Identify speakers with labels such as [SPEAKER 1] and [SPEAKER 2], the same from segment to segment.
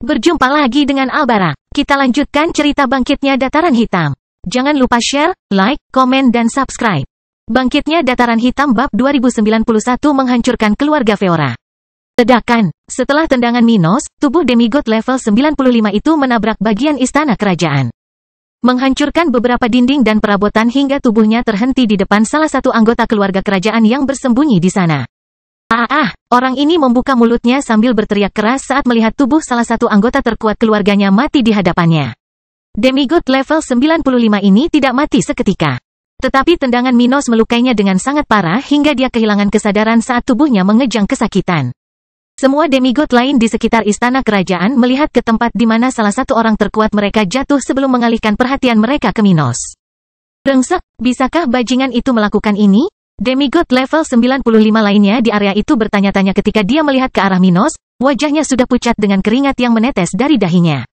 [SPEAKER 1] Berjumpa lagi dengan Albara. Kita lanjutkan cerita bangkitnya Dataran Hitam. Jangan lupa share, like, komen dan subscribe. Bangkitnya Dataran Hitam bab 2091 menghancurkan keluarga Feora. Ledakan. Setelah tendangan Minos, tubuh demigod level 95 itu menabrak bagian istana kerajaan. Menghancurkan beberapa dinding dan perabotan hingga tubuhnya terhenti di depan salah satu anggota keluarga kerajaan yang bersembunyi di sana. Orang ini membuka mulutnya sambil berteriak keras saat melihat tubuh salah satu anggota terkuat keluarganya mati di hadapannya. Demigod level 95 ini tidak mati seketika. Tetapi tendangan Minos melukainya dengan sangat parah hingga dia kehilangan kesadaran saat tubuhnya mengejang kesakitan. Semua demigod lain di sekitar istana kerajaan melihat ke tempat di mana salah satu orang terkuat mereka jatuh sebelum mengalihkan perhatian mereka ke Minos. Brengsek, bisakah bajingan itu melakukan ini? Demigod level 95 lainnya di area itu bertanya-tanya ketika dia melihat ke arah Minos, wajahnya sudah pucat dengan keringat yang menetes dari dahinya.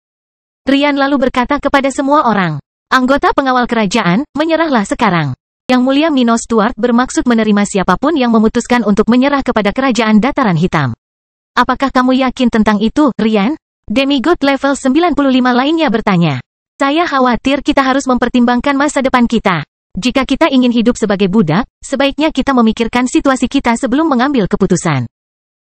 [SPEAKER 1] Rian lalu berkata kepada semua orang, anggota pengawal kerajaan, menyerahlah sekarang. Yang mulia Minos Stuart bermaksud menerima siapapun yang memutuskan untuk menyerah kepada kerajaan Dataran Hitam. Apakah kamu yakin tentang itu, Rian? Demigod level 95 lainnya bertanya. Saya khawatir kita harus mempertimbangkan masa depan kita. Jika kita ingin hidup sebagai budak, sebaiknya kita memikirkan situasi kita sebelum mengambil keputusan.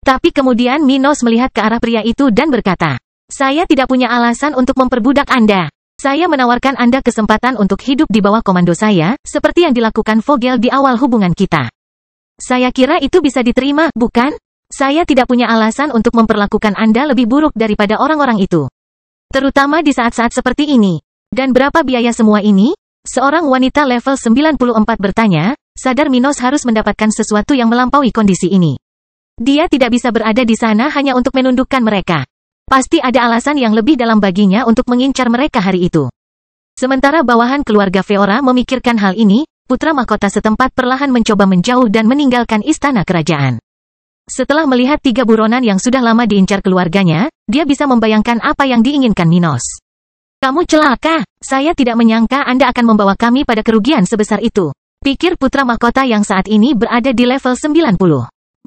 [SPEAKER 1] Tapi kemudian Minos melihat ke arah pria itu dan berkata, saya tidak punya alasan untuk memperbudak Anda. Saya menawarkan Anda kesempatan untuk hidup di bawah komando saya, seperti yang dilakukan Vogel di awal hubungan kita. Saya kira itu bisa diterima, bukan? Saya tidak punya alasan untuk memperlakukan Anda lebih buruk daripada orang-orang itu. Terutama di saat-saat seperti ini. Dan berapa biaya semua ini? Seorang wanita level 94 bertanya, sadar Minos harus mendapatkan sesuatu yang melampaui kondisi ini. Dia tidak bisa berada di sana hanya untuk menundukkan mereka. Pasti ada alasan yang lebih dalam baginya untuk mengincar mereka hari itu. Sementara bawahan keluarga Feora memikirkan hal ini, putra mahkota setempat perlahan mencoba menjauh dan meninggalkan istana kerajaan. Setelah melihat 3 buronan yang sudah lama diincar keluarganya, dia bisa membayangkan apa yang diinginkan Minos. Kamu celaka, saya tidak menyangka Anda akan membawa kami pada kerugian sebesar itu. Pikir putra mahkota yang saat ini berada di level 90.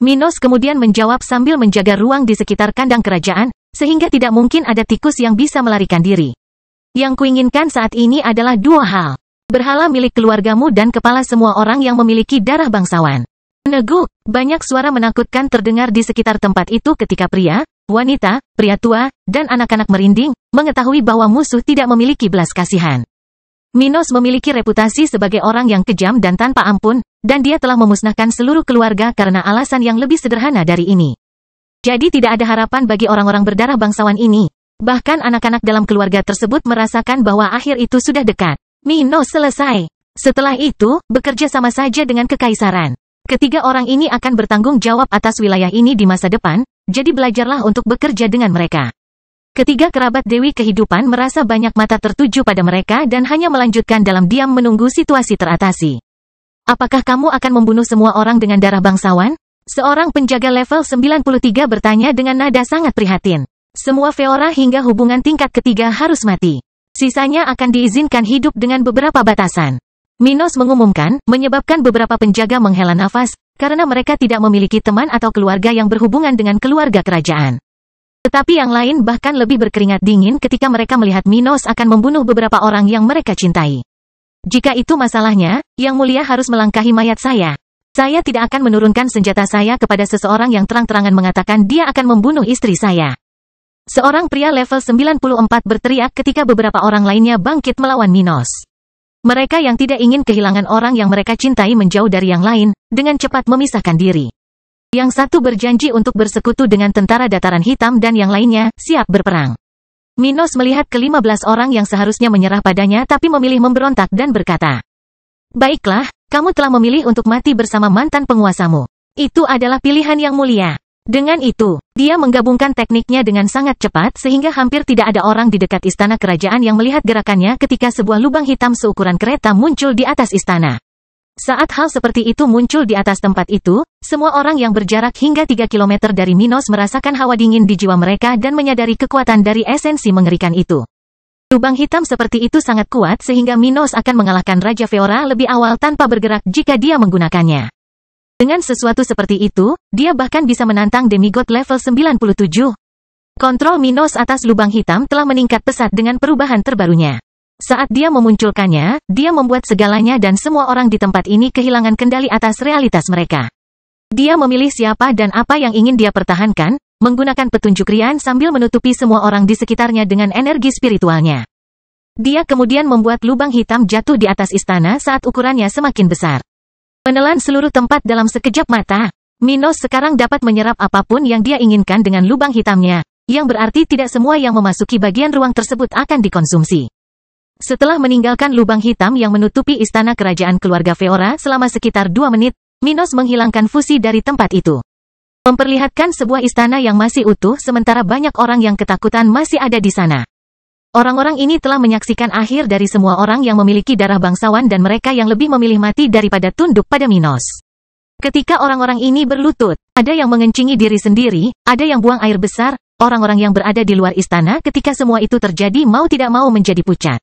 [SPEAKER 1] Minos kemudian menjawab sambil menjaga ruang di sekitar kandang kerajaan, sehingga tidak mungkin ada tikus yang bisa melarikan diri. Yang kuinginkan saat ini adalah 2 hal. Berhala milik keluargamu dan kepala semua orang yang memiliki darah bangsawan. Meneguk, banyak suara menakutkan terdengar di sekitar tempat itu ketika pria, wanita, pria tua, dan anak-anak merinding, mengetahui bahwa musuh tidak memiliki belas kasihan. Minos memiliki reputasi sebagai orang yang kejam dan tanpa ampun, dan dia telah memusnahkan seluruh keluarga karena alasan yang lebih sederhana dari ini. Jadi tidak ada harapan bagi orang-orang berdarah bangsawan ini. Bahkan anak-anak dalam keluarga tersebut merasakan bahwa akhir itu sudah dekat. Minos selesai. Setelah itu, bekerja sama saja dengan kekaisaran. Ketiga orang ini akan bertanggung jawab atas wilayah ini di masa depan, jadi belajarlah untuk bekerja dengan mereka. Ketiga kerabat Dewi Kehidupan merasa banyak mata tertuju pada mereka dan hanya melanjutkan dalam diam menunggu situasi teratasi. Apakah kamu akan membunuh semua orang dengan darah bangsawan? Seorang penjaga level 93 bertanya dengan nada sangat prihatin. Semua Feora hingga hubungan tingkat ketiga harus mati. Sisanya akan diizinkan hidup dengan beberapa batasan. Minos mengumumkan, menyebabkan beberapa penjaga menghela nafas, karena mereka tidak memiliki teman atau keluarga yang berhubungan dengan keluarga kerajaan. Tetapi yang lain bahkan lebih berkeringat dingin ketika mereka melihat Minos akan membunuh beberapa orang yang mereka cintai. Jika itu masalahnya, Yang Mulia harus melangkahi mayat saya. Saya tidak akan menurunkan senjata saya kepada seseorang yang terang-terangan mengatakan dia akan membunuh istri saya. Seorang pria level 94 berteriak ketika beberapa orang lainnya bangkit melawan Minos. Mereka yang tidak ingin kehilangan orang yang mereka cintai menjauh dari yang lain, dengan cepat memisahkan diri. Yang satu berjanji untuk bersekutu dengan tentara Dataran Hitam dan yang lainnya, siap berperang. Minos melihat ke-15 orang yang seharusnya menyerah padanya tapi memilih memberontak dan berkata, baiklah, kamu telah memilih untuk mati bersama mantan penguasamu. Itu adalah pilihan Yang Mulia. Dengan itu, dia menggabungkan tekniknya dengan sangat cepat sehingga hampir tidak ada orang di dekat istana kerajaan yang melihat gerakannya ketika sebuah lubang hitam seukuran kereta muncul di atas istana. Saat hal seperti itu muncul di atas tempat itu, semua orang yang berjarak hingga 3 km dari Minos merasakan hawa dingin di jiwa mereka dan menyadari kekuatan dari esensi mengerikan itu. Lubang hitam seperti itu sangat kuat sehingga Minos akan mengalahkan Raja Feora lebih awal tanpa bergerak jika dia menggunakannya. Dengan sesuatu seperti itu, dia bahkan bisa menantang demigod level 97. Kontrol Minos atas lubang hitam telah meningkat pesat dengan perubahan terbarunya. Saat dia memunculkannya, dia membuat segalanya dan semua orang di tempat ini kehilangan kendali atas realitas mereka. Dia memilih siapa dan apa yang ingin dia pertahankan, menggunakan petunjuk Rian sambil menutupi semua orang di sekitarnya dengan energi spiritualnya. Dia kemudian membuat lubang hitam jatuh di atas istana saat ukurannya semakin besar. Menelan seluruh tempat dalam sekejap mata, Minos sekarang dapat menyerap apapun yang dia inginkan dengan lubang hitamnya, yang berarti tidak semua yang memasuki bagian ruang tersebut akan dikonsumsi. Setelah meninggalkan lubang hitam yang menutupi istana kerajaan keluarga Feora selama sekitar 2 menit, Minos menghilangkan fusi dari tempat itu. Memperlihatkan sebuah istana yang masih utuh sementara banyak orang yang ketakutan masih ada di sana. Orang-orang ini telah menyaksikan akhir dari semua orang yang memiliki darah bangsawan dan mereka yang lebih memilih mati daripada tunduk pada Minos. Ketika orang-orang ini berlutut, ada yang mengencingi diri sendiri, ada yang buang air besar, orang-orang yang berada di luar istana ketika semua itu terjadi mau tidak mau menjadi pucat.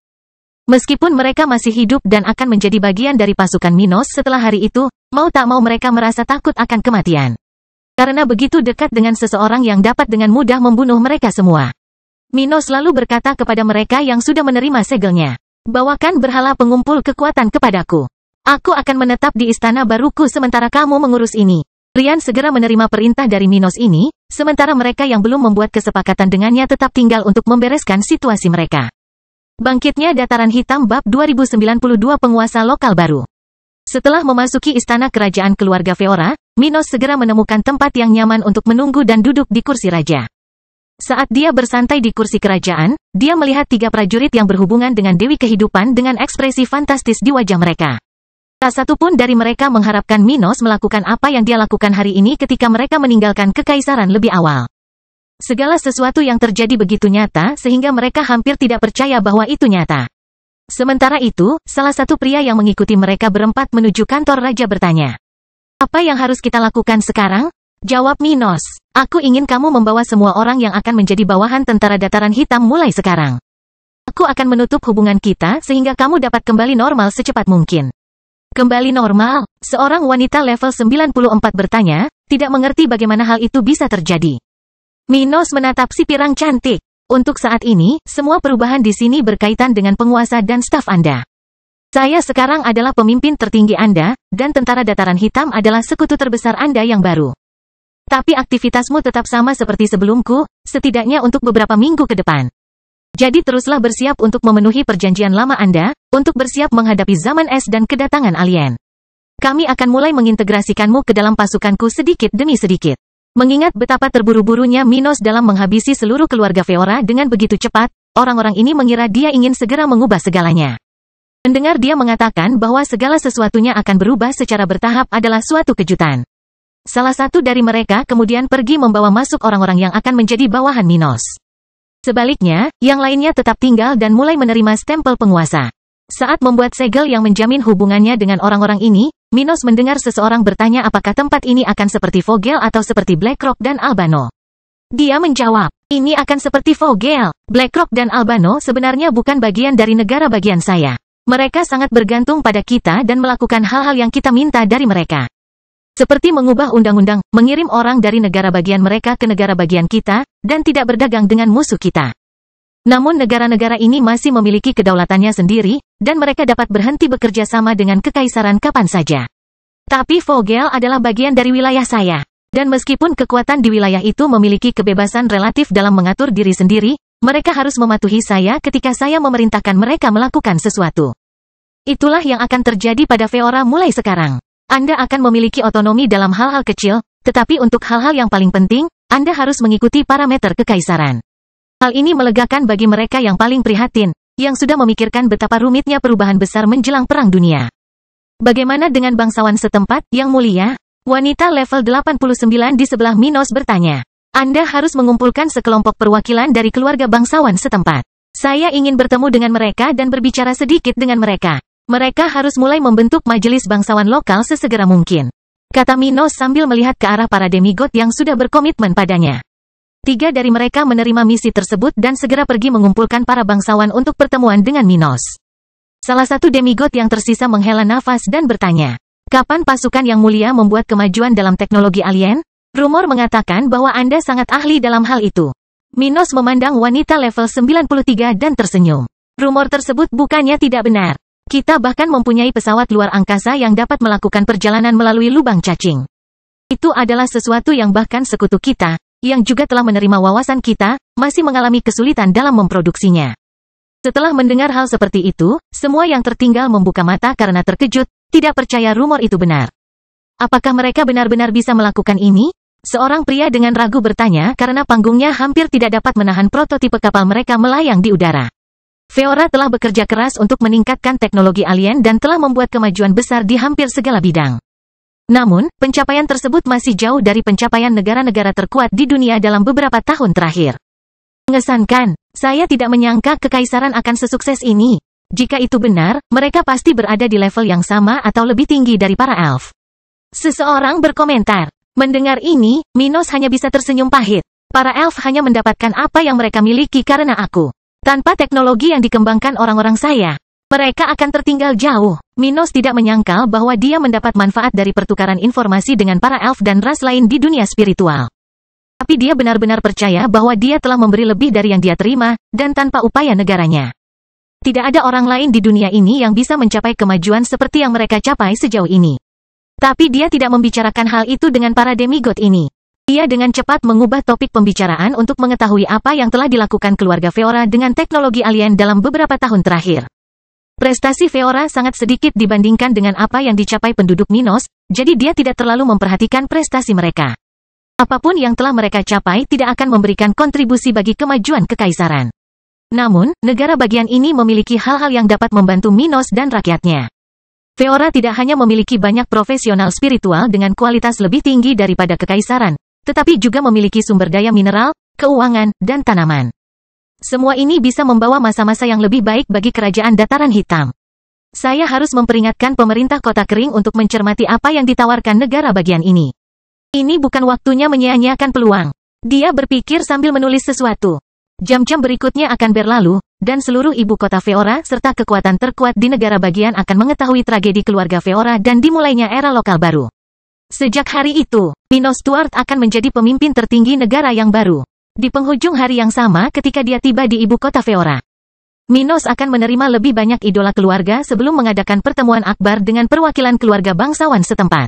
[SPEAKER 1] Meskipun mereka masih hidup dan akan menjadi bagian dari pasukan Minos setelah hari itu, mau tak mau mereka merasa takut akan kematian. Karena begitu dekat dengan seseorang yang dapat dengan mudah membunuh mereka semua. Minos lalu berkata kepada mereka yang sudah menerima segelnya, "Bawakan berhala pengumpul kekuatan kepadaku. Aku akan menetap di istana baruku sementara kamu mengurus ini." Rian segera menerima perintah dari Minos ini, sementara mereka yang belum membuat kesepakatan dengannya tetap tinggal untuk membereskan situasi mereka. Bangkitnya Dataran Hitam Bab 2092 Penguasa Lokal Baru. Setelah memasuki istana kerajaan keluarga Feora, Minos segera menemukan tempat yang nyaman untuk menunggu dan duduk di kursi raja. Saat dia bersantai di kursi kerajaan, dia melihat 3 prajurit yang berhubungan dengan Dewi Kehidupan dengan ekspresi fantastis di wajah mereka. Tak satu pun dari mereka mengharapkan Minos melakukan apa yang dia lakukan hari ini ketika mereka meninggalkan kekaisaran lebih awal. Segala sesuatu yang terjadi begitu nyata sehingga mereka hampir tidak percaya bahwa itu nyata. Sementara itu, salah satu pria yang mengikuti mereka berempat menuju kantor raja bertanya, "Apa yang harus kita lakukan sekarang?" Jawab Minos, "Aku ingin kamu membawa semua orang yang akan menjadi bawahan tentara Dataran Hitam mulai sekarang. Aku akan menutup hubungan kita sehingga kamu dapat kembali normal secepat mungkin." "Kembali normal?" Seorang wanita level 94 bertanya, tidak mengerti bagaimana hal itu bisa terjadi. Minos menatap si pirang cantik. "Untuk saat ini, semua perubahan di sini berkaitan dengan penguasa dan staf Anda. Saya sekarang adalah pemimpin tertinggi Anda, dan tentara Dataran Hitam adalah sekutu terbesar Anda yang baru. Tapi aktivitasmu tetap sama seperti sebelumku, setidaknya untuk beberapa minggu ke depan. Jadi teruslah bersiap untuk memenuhi perjanjian lama Anda, untuk bersiap menghadapi zaman es dan kedatangan alien. Kami akan mulai mengintegrasikanmu ke dalam pasukanku sedikit demi sedikit." Mengingat betapa terburu-burunya Minos dalam menghabisi seluruh keluarga Feora dengan begitu cepat, orang-orang ini mengira dia ingin segera mengubah segalanya. Mendengar dia mengatakan bahwa segala sesuatunya akan berubah secara bertahap adalah suatu kejutan. Salah satu dari mereka kemudian pergi membawa masuk orang-orang yang akan menjadi bawahan Minos. Sebaliknya, yang lainnya tetap tinggal dan mulai menerima stempel penguasa. Saat membuat segel yang menjamin hubungannya dengan orang-orang ini, Minos mendengar seseorang bertanya apakah tempat ini akan seperti Vogel atau seperti Blackrock dan Albano. Dia menjawab, "Ini akan seperti Vogel. Blackrock dan Albano sebenarnya bukan bagian dari negara bagian saya. Mereka sangat bergantung pada kita dan melakukan hal-hal yang kita minta dari mereka. Seperti mengubah undang-undang, mengirim orang dari negara bagian mereka ke negara bagian kita, dan tidak berdagang dengan musuh kita. Namun negara-negara ini masih memiliki kedaulatannya sendiri, dan mereka dapat berhenti bekerja sama dengan kekaisaran kapan saja. Tapi Vogel adalah bagian dari wilayah saya. Dan meskipun kekuatan di wilayah itu memiliki kebebasan relatif dalam mengatur diri sendiri, mereka harus mematuhi saya ketika saya memerintahkan mereka melakukan sesuatu. Itulah yang akan terjadi pada Feora mulai sekarang. Anda akan memiliki otonomi dalam hal-hal kecil, tetapi untuk hal-hal yang paling penting, Anda harus mengikuti parameter kekaisaran." Hal ini melegakan bagi mereka yang paling prihatin, yang sudah memikirkan betapa rumitnya perubahan besar menjelang Perang Dunia. "Bagaimana dengan bangsawan setempat, Yang Mulia?" Wanita level 89 di sebelah Minos bertanya. "Anda harus mengumpulkan sekelompok perwakilan dari keluarga bangsawan setempat. Saya ingin bertemu dengan mereka dan berbicara sedikit dengan mereka. Mereka harus mulai membentuk majelis bangsawan lokal sesegera mungkin," kata Minos sambil melihat ke arah para demigod yang sudah berkomitmen padanya. 3 dari mereka menerima misi tersebut dan segera pergi mengumpulkan para bangsawan untuk pertemuan dengan Minos. Salah satu demigod yang tersisa menghela nafas dan bertanya, "Kapan pasukan Yang Mulia membuat kemajuan dalam teknologi alien? Rumor mengatakan bahwa Anda sangat ahli dalam hal itu." Minos memandang wanita level 93 dan tersenyum. Rumor tersebut bukannya tidak benar. Kita bahkan mempunyai pesawat luar angkasa yang dapat melakukan perjalanan melalui lubang cacing. Itu adalah sesuatu yang bahkan sekutu kita, yang juga telah menerima wawasan kita, masih mengalami kesulitan dalam memproduksinya. Setelah mendengar hal seperti itu, semua yang tertinggal membuka mata karena terkejut, tidak percaya rumor itu benar. Apakah mereka benar-benar bisa melakukan ini? Seorang pria dengan ragu bertanya karena panggungnya hampir tidak dapat menahan prototipe kapal mereka melayang di udara. Feora telah bekerja keras untuk meningkatkan teknologi alien dan telah membuat kemajuan besar di hampir segala bidang. Namun, pencapaian tersebut masih jauh dari pencapaian negara-negara terkuat di dunia dalam beberapa tahun terakhir. Mengesankan, saya tidak menyangka kekaisaran akan sesukses ini. Jika itu benar, mereka pasti berada di level yang sama atau lebih tinggi dari para elf. Seseorang berkomentar. Mendengar ini, Minos hanya bisa tersenyum pahit. Para elf hanya mendapatkan apa yang mereka miliki karena aku. Tanpa teknologi yang dikembangkan orang-orang saya, mereka akan tertinggal jauh. Minos tidak menyangkal bahwa dia mendapat manfaat dari pertukaran informasi dengan para elf dan ras lain di dunia spiritual. Tapi dia benar-benar percaya bahwa dia telah memberi lebih dari yang dia terima, dan tanpa upaya negaranya. Tidak ada orang lain di dunia ini yang bisa mencapai kemajuan seperti yang mereka capai sejauh ini. Tapi dia tidak membicarakan hal itu dengan para demigod ini. Dia dengan cepat mengubah topik pembicaraan untuk mengetahui apa yang telah dilakukan keluarga Feora dengan teknologi alien dalam beberapa tahun terakhir. Prestasi Feora sangat sedikit dibandingkan dengan apa yang dicapai penduduk Minos, jadi dia tidak terlalu memperhatikan prestasi mereka. Apapun yang telah mereka capai tidak akan memberikan kontribusi bagi kemajuan kekaisaran. Namun, negara bagian ini memiliki hal-hal yang dapat membantu Minos dan rakyatnya. Feora tidak hanya memiliki banyak profesional spiritual dengan kualitas lebih tinggi daripada kekaisaran, tetapi juga memiliki sumber daya mineral, keuangan, dan tanaman. Semua ini bisa membawa masa-masa yang lebih baik bagi kerajaan dataran hitam. Saya harus memperingatkan pemerintah kota kering untuk mencermati apa yang ditawarkan negara bagian ini. Ini bukan waktunya menyia-nyiakan peluang. Dia berpikir sambil menulis sesuatu. Jam-jam berikutnya akan berlalu, dan seluruh ibu kota Feora serta kekuatan terkuat di negara bagian akan mengetahui tragedi keluarga Feora dan dimulainya era lokal baru. Sejak hari itu, Minos Stuart akan menjadi pemimpin tertinggi negara yang baru. Di penghujung hari yang sama ketika dia tiba di ibu kota Feora, Minos akan menerima lebih banyak idola keluarga sebelum mengadakan pertemuan akbar dengan perwakilan keluarga bangsawan setempat.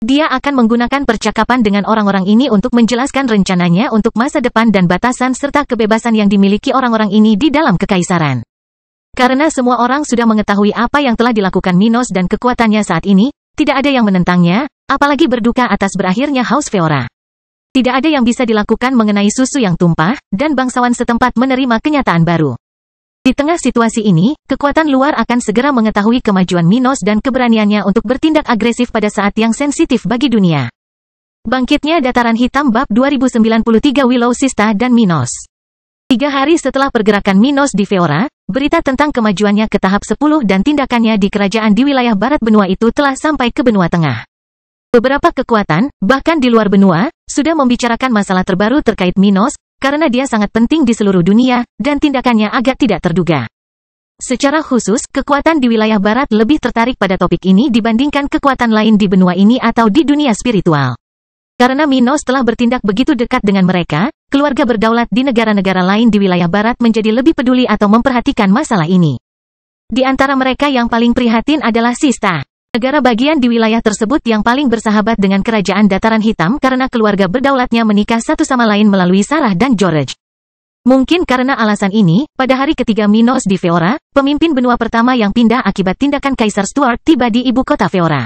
[SPEAKER 1] Dia akan menggunakan percakapan dengan orang-orang ini untuk menjelaskan rencananya untuk masa depan dan batasan serta kebebasan yang dimiliki orang-orang ini di dalam kekaisaran. Karena semua orang sudah mengetahui apa yang telah dilakukan Minos dan kekuatannya saat ini, tidak ada yang menentangnya, apalagi berduka atas berakhirnya House Feora. Tidak ada yang bisa dilakukan mengenai susu yang tumpah, dan bangsawan setempat menerima kenyataan baru. Di tengah situasi ini, kekuatan luar akan segera mengetahui kemajuan Minos dan keberaniannya untuk bertindak agresif pada saat yang sensitif bagi dunia. Bangkitnya Dataran Hitam Bab 2093 Willow Sista dan Minos. 3 hari setelah pergerakan Minos di Feora, berita tentang kemajuannya ke tahap 10 dan tindakannya di kerajaan di wilayah barat benua itu telah sampai ke benua tengah. Beberapa kekuatan, bahkan di luar benua, sudah membicarakan masalah terbaru terkait Minos, karena dia sangat penting di seluruh dunia, dan tindakannya agak tidak terduga. Secara khusus, kekuatan di wilayah barat lebih tertarik pada topik ini dibandingkan kekuatan lain di benua ini atau di dunia spiritual. Karena Minos telah bertindak begitu dekat dengan mereka, keluarga berdaulat di negara-negara lain di wilayah barat menjadi lebih peduli atau memperhatikan masalah ini. Di antara mereka yang paling prihatin adalah Sista. Negara bagian di wilayah tersebut yang paling bersahabat dengan kerajaan Dataran Hitam karena keluarga berdaulatnya menikah satu sama lain melalui Sarah dan George. Mungkin karena alasan ini, pada hari ketiga Minos di Feora, pemimpin benua pertama yang pindah akibat tindakan Kaisar Stuart tiba di ibu kota Feora.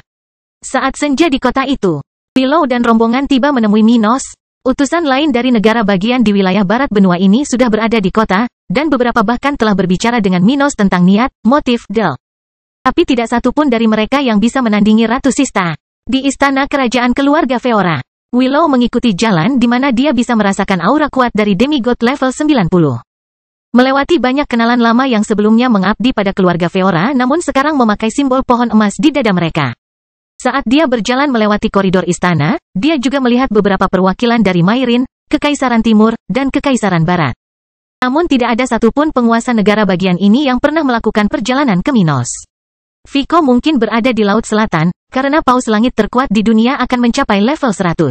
[SPEAKER 1] Saat senja di kota itu, Willow dan rombongan tiba menemui Minos. Utusan lain dari negara bagian di wilayah barat benua ini sudah berada di kota, dan beberapa bahkan telah berbicara dengan Minos tentang niat, motif, deal. Tapi tidak satu pun dari mereka yang bisa menandingi Ratu Sista. Di istana kerajaan keluarga Feora, Willow mengikuti jalan di mana dia bisa merasakan aura kuat dari demigod level 90. Melewati banyak kenalan lama yang sebelumnya mengabdi pada keluarga Feora namun sekarang memakai simbol pohon emas di dada mereka. Saat dia berjalan melewati koridor istana, dia juga melihat beberapa perwakilan dari Mairin, Kekaisaran Timur, dan Kekaisaran Barat. Namun tidak ada satupun penguasa negara bagian ini yang pernah melakukan perjalanan ke Minos. Vico mungkin berada di Laut Selatan, karena paus langit terkuat di dunia akan mencapai level 100.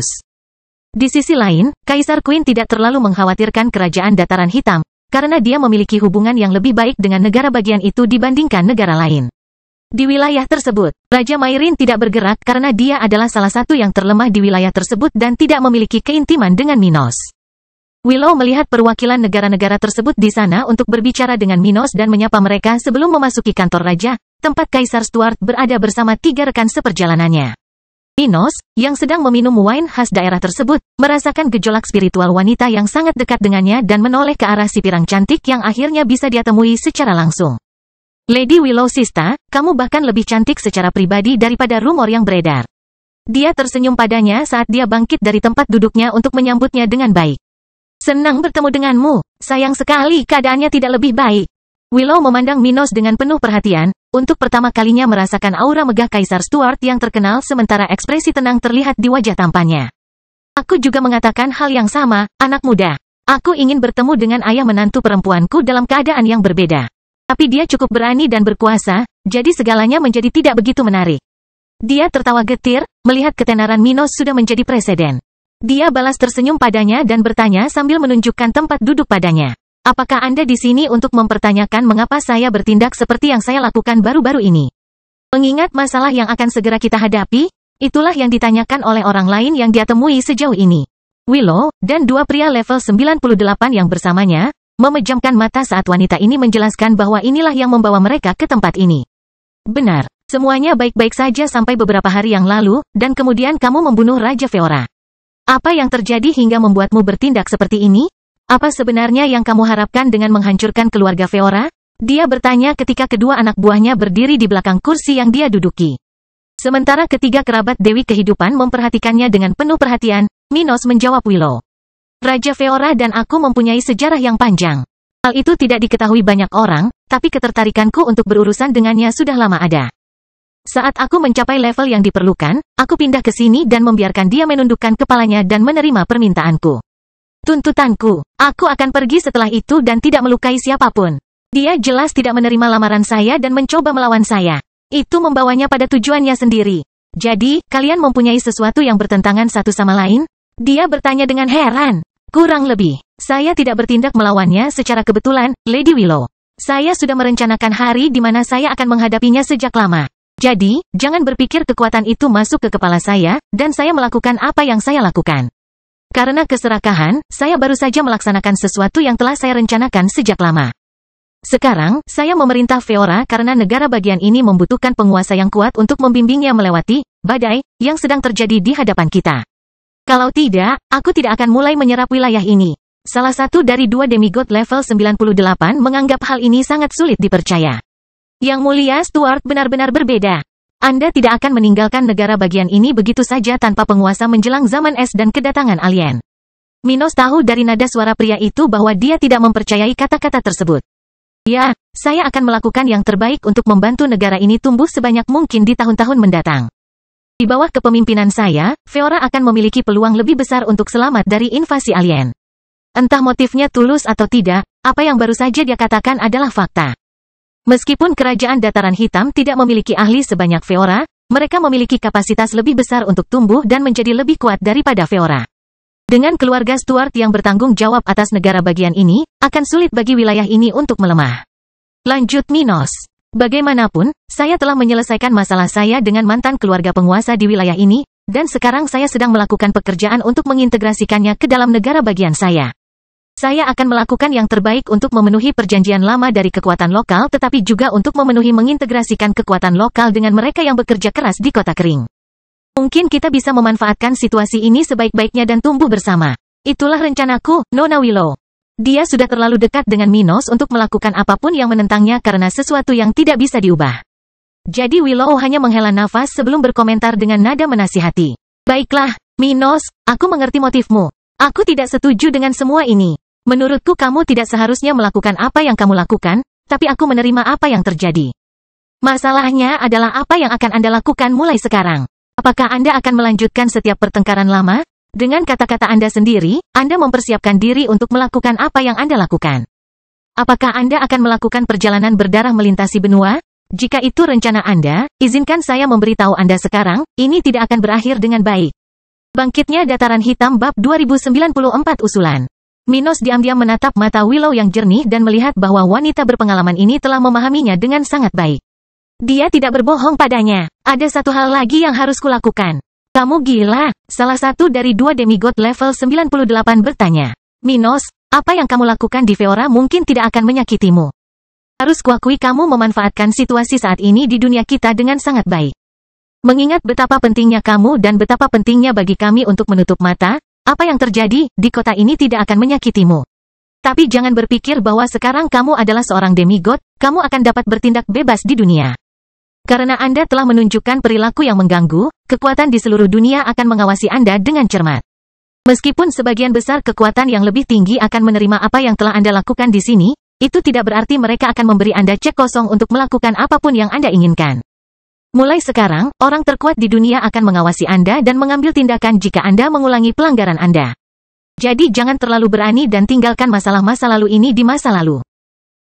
[SPEAKER 1] Di sisi lain, Kaisar Qin tidak terlalu mengkhawatirkan kerajaan dataran hitam, karena dia memiliki hubungan yang lebih baik dengan negara bagian itu dibandingkan negara lain. Di wilayah tersebut, Raja Mairin tidak bergerak karena dia adalah salah satu yang terlemah di wilayah tersebut dan tidak memiliki keintiman dengan Minos. Willow melihat perwakilan negara-negara tersebut di sana untuk berbicara dengan Minos dan menyapa mereka sebelum memasuki kantor raja, tempat Kaisar Stuart berada bersama 3 rekan seperjalanannya. Minos, yang sedang meminum wine khas daerah tersebut, merasakan gejolak spiritual wanita yang sangat dekat dengannya dan menoleh ke arah si pirang cantik yang akhirnya bisa dia temui secara langsung. Lady Willow Sista, kamu bahkan lebih cantik secara pribadi daripada rumor yang beredar. Dia tersenyum padanya saat dia bangkit dari tempat duduknya untuk menyambutnya dengan baik. Senang bertemu denganmu, sayang sekali keadaannya tidak lebih baik. Willow memandang Minos dengan penuh perhatian, untuk pertama kalinya merasakan aura megah Kaisar Stuart yang terkenal sementara ekspresi tenang terlihat di wajah tampannya. Aku juga mengatakan hal yang sama, anak muda. Aku ingin bertemu dengan ayah menantu perempuanku dalam keadaan yang berbeda. Tapi dia cukup berani dan berkuasa, jadi segalanya menjadi tidak begitu menarik. Dia tertawa getir, melihat ketenaran Minos sudah menjadi presiden. Dia balas tersenyum padanya dan bertanya sambil menunjukkan tempat duduk padanya. Apakah Anda di sini untuk mempertanyakan mengapa saya bertindak seperti yang saya lakukan baru-baru ini? Mengingat masalah yang akan segera kita hadapi, itulah yang ditanyakan oleh orang lain yang dia temui sejauh ini. Willow, dan 2 pria level 98 yang bersamanya, memejamkan mata saat wanita ini menjelaskan bahwa inilah yang membawa mereka ke tempat ini. Benar, semuanya baik-baik saja sampai beberapa hari yang lalu, dan kemudian kamu membunuh Raja Feora. Apa yang terjadi hingga membuatmu bertindak seperti ini? Apa sebenarnya yang kamu harapkan dengan menghancurkan keluarga Feora? Dia bertanya ketika kedua anak buahnya berdiri di belakang kursi yang dia duduki. Sementara ketiga kerabat Dewi Kehidupan memperhatikannya dengan penuh perhatian, Minos menjawab Willow. Raja Feora dan aku mempunyai sejarah yang panjang. Hal itu tidak diketahui banyak orang, tapi ketertarikanku untuk berurusan dengannya sudah lama ada. Saat aku mencapai level yang diperlukan, aku pindah ke sini dan membiarkan dia menundukkan kepalanya dan menerima permintaanku. Tuntutanku, aku akan pergi setelah itu dan tidak melukai siapapun. Dia jelas tidak menerima lamaran saya dan mencoba melawan saya. Itu membawanya pada tujuannya sendiri. Jadi, kalian mempunyai sesuatu yang bertentangan satu sama lain? Dia bertanya dengan heran. Kurang lebih, saya tidak bertindak melawannya secara kebetulan, Lady Willow. Saya sudah merencanakan hari di mana saya akan menghadapinya sejak lama. Jadi, jangan berpikir kekuatan itu masuk ke kepala saya, dan saya melakukan apa yang saya lakukan. Karena keserakahan, saya baru saja melaksanakan sesuatu yang telah saya rencanakan sejak lama. Sekarang, saya memerintah Feora karena negara bagian ini membutuhkan penguasa yang kuat untuk membimbingnya melewati badai yang sedang terjadi di hadapan kita. Kalau tidak, aku tidak akan mulai menyerap wilayah ini. Salah satu dari 2 demigod level 98 menganggap hal ini sangat sulit dipercaya. Yang mulia Stuart benar-benar berbeda. Anda tidak akan meninggalkan negara bagian ini begitu saja tanpa penguasa menjelang zaman es dan kedatangan alien. Minos tahu dari nada suara pria itu bahwa dia tidak mempercayai kata-kata tersebut. Ya, saya akan melakukan yang terbaik untuk membantu negara ini tumbuh sebanyak mungkin di tahun-tahun mendatang. Di bawah kepemimpinan saya, Feora akan memiliki peluang lebih besar untuk selamat dari invasi alien. Entah motifnya tulus atau tidak, apa yang baru saja dia katakan adalah fakta. Meskipun kerajaan dataran hitam tidak memiliki ahli sebanyak Feora, mereka memiliki kapasitas lebih besar untuk tumbuh dan menjadi lebih kuat daripada Feora. Dengan keluarga Stuart yang bertanggung jawab atas negara bagian ini, akan sulit bagi wilayah ini untuk melemah. Lanjut Minos. Bagaimanapun, saya telah menyelesaikan masalah saya dengan mantan keluarga penguasa di wilayah ini, dan sekarang saya sedang melakukan pekerjaan untuk mengintegrasikannya ke dalam negara bagian saya. Saya akan melakukan yang terbaik untuk memenuhi perjanjian lama dari kekuatan lokal tetapi juga untuk memenuhi mengintegrasikan kekuatan lokal dengan mereka yang bekerja keras di kota kering. Mungkin kita bisa memanfaatkan situasi ini sebaik-baiknya dan tumbuh bersama. Itulah rencanaku, Nona Willow. Dia sudah terlalu dekat dengan Minos untuk melakukan apapun yang menentangnya karena sesuatu yang tidak bisa diubah. Jadi Willow hanya menghela nafas sebelum berkomentar dengan nada menasihati. Baiklah, Minos, aku mengerti motifmu. Aku tidak setuju dengan semua ini. Menurutku kamu tidak seharusnya melakukan apa yang kamu lakukan, tapi aku menerima apa yang terjadi. Masalahnya adalah apa yang akan Anda lakukan mulai sekarang. Apakah Anda akan melanjutkan setiap pertengkaran lama? Dengan kata-kata Anda sendiri, Anda mempersiapkan diri untuk melakukan apa yang Anda lakukan. Apakah Anda akan melakukan perjalanan berdarah melintasi benua? Jika itu rencana Anda, izinkan saya memberitahu Anda sekarang, ini tidak akan berakhir dengan baik. Bangkitnya Dataran Hitam Bab 2094 Usulan. Minos diam-diam menatap mata Willow yang jernih dan melihat bahwa wanita berpengalaman ini telah memahaminya dengan sangat baik. Dia tidak berbohong padanya. Ada satu hal lagi yang harus kulakukan. Kamu gila? Salah satu dari dua demigod level 98 bertanya. Minos, apa yang kamu lakukan di Feora mungkin tidak akan menyakitimu. Harus kuakui kamu memanfaatkan situasi saat ini di dunia kita dengan sangat baik. Mengingat betapa pentingnya kamu dan betapa pentingnya bagi kami untuk menutup mata, apa yang terjadi di kota ini tidak akan menyakitimu. Tapi jangan berpikir bahwa sekarang kamu adalah seorang demigod, kamu akan dapat bertindak bebas di dunia. Karena Anda telah menunjukkan perilaku yang mengganggu, kekuatan di seluruh dunia akan mengawasi Anda dengan cermat. Meskipun sebagian besar kekuatan yang lebih tinggi akan menerima apa yang telah Anda lakukan di sini, itu tidak berarti mereka akan memberi Anda cek kosong untuk melakukan apapun yang Anda inginkan. Mulai sekarang, orang terkuat di dunia akan mengawasi Anda dan mengambil tindakan jika Anda mengulangi pelanggaran Anda. Jadi jangan terlalu berani dan tinggalkan masalah masa lalu ini di masa lalu.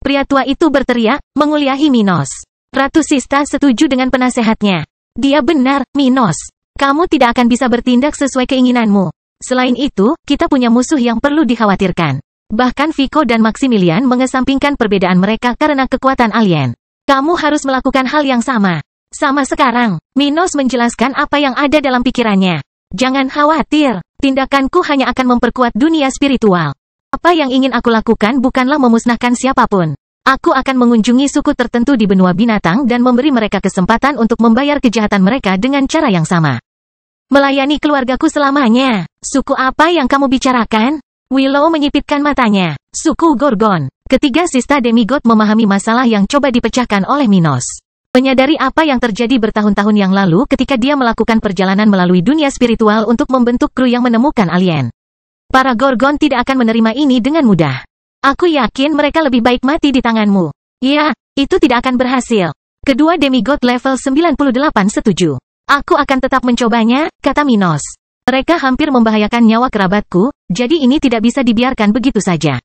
[SPEAKER 1] Pria tua itu berteriak, menguliahi Minos. Ratu Sista setuju dengan penasehatnya. Dia benar, Minos. Kamu tidak akan bisa bertindak sesuai keinginanmu. Selain itu, kita punya musuh yang perlu dikhawatirkan. Bahkan Vico dan Maximilian mengesampingkan perbedaan mereka karena kekuatan alien. Kamu harus melakukan hal yang sama. Sama sekarang, Minos menjelaskan apa yang ada dalam pikirannya. Jangan khawatir, tindakanku hanya akan memperkuat dunia spiritual. Apa yang ingin aku lakukan bukanlah memusnahkan siapapun. Aku akan mengunjungi suku tertentu di benua binatang dan memberi mereka kesempatan untuk membayar kejahatan mereka dengan cara yang sama. Melayani keluargaku selamanya. Suku apa yang kamu bicarakan? Willow menyipitkan matanya. Suku Gorgon. Ketiga sista demigod memahami masalah yang coba dipecahkan oleh Minos. Menyadari apa yang terjadi bertahun-tahun yang lalu ketika dia melakukan perjalanan melalui dunia spiritual untuk membentuk kru yang menemukan alien. Para Gorgon tidak akan menerima ini dengan mudah. Aku yakin mereka lebih baik mati di tanganmu. Ya, itu tidak akan berhasil. Kedua demigod level 98 setuju. Aku akan tetap mencobanya, kata Minos. Mereka hampir membahayakan nyawa kerabatku, jadi ini tidak bisa dibiarkan begitu saja.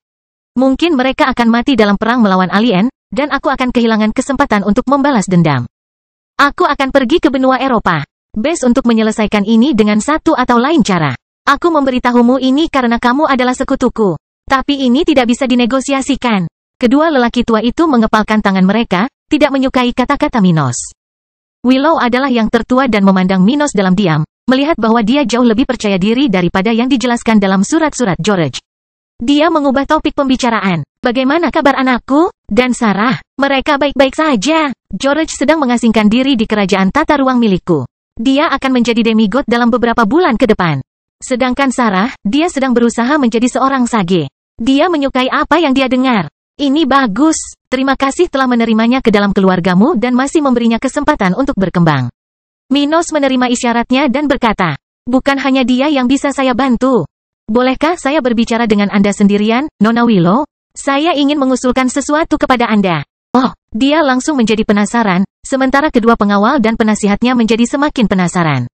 [SPEAKER 1] Mungkin mereka akan mati dalam perang melawan alien, dan aku akan kehilangan kesempatan untuk membalas dendam. Aku akan pergi ke benua Eropa. Best untuk menyelesaikan ini dengan satu atau lain cara. Aku memberitahumu ini karena kamu adalah sekutuku. Tapi ini tidak bisa dinegosiasikan. Kedua lelaki tua itu mengepalkan tangan mereka, tidak menyukai kata-kata Minos. Willow adalah yang tertua dan memandang Minos dalam diam, melihat bahwa dia jauh lebih percaya diri daripada yang dijelaskan dalam surat-surat George. Dia mengubah topik pembicaraan. Bagaimana kabar anakku? Dan Sarah? Mereka baik-baik saja. George sedang mengasingkan diri di kerajaan tata ruang milikku. Dia akan menjadi demigod dalam beberapa bulan ke depan. Sedangkan Sarah, dia sedang berusaha menjadi seorang sage. Dia menyukai apa yang dia dengar. Ini bagus. Terima kasih telah menerimanya ke dalam keluargamu dan masih memberinya kesempatan untuk berkembang. Minos menerima isyaratnya dan berkata, bukan hanya dia yang bisa saya bantu. Bolehkah saya berbicara dengan Anda sendirian, Nona Willow? Saya ingin mengusulkan sesuatu kepada Anda. Oh, dia langsung menjadi penasaran, sementara kedua pengawal dan penasihatnya menjadi semakin penasaran.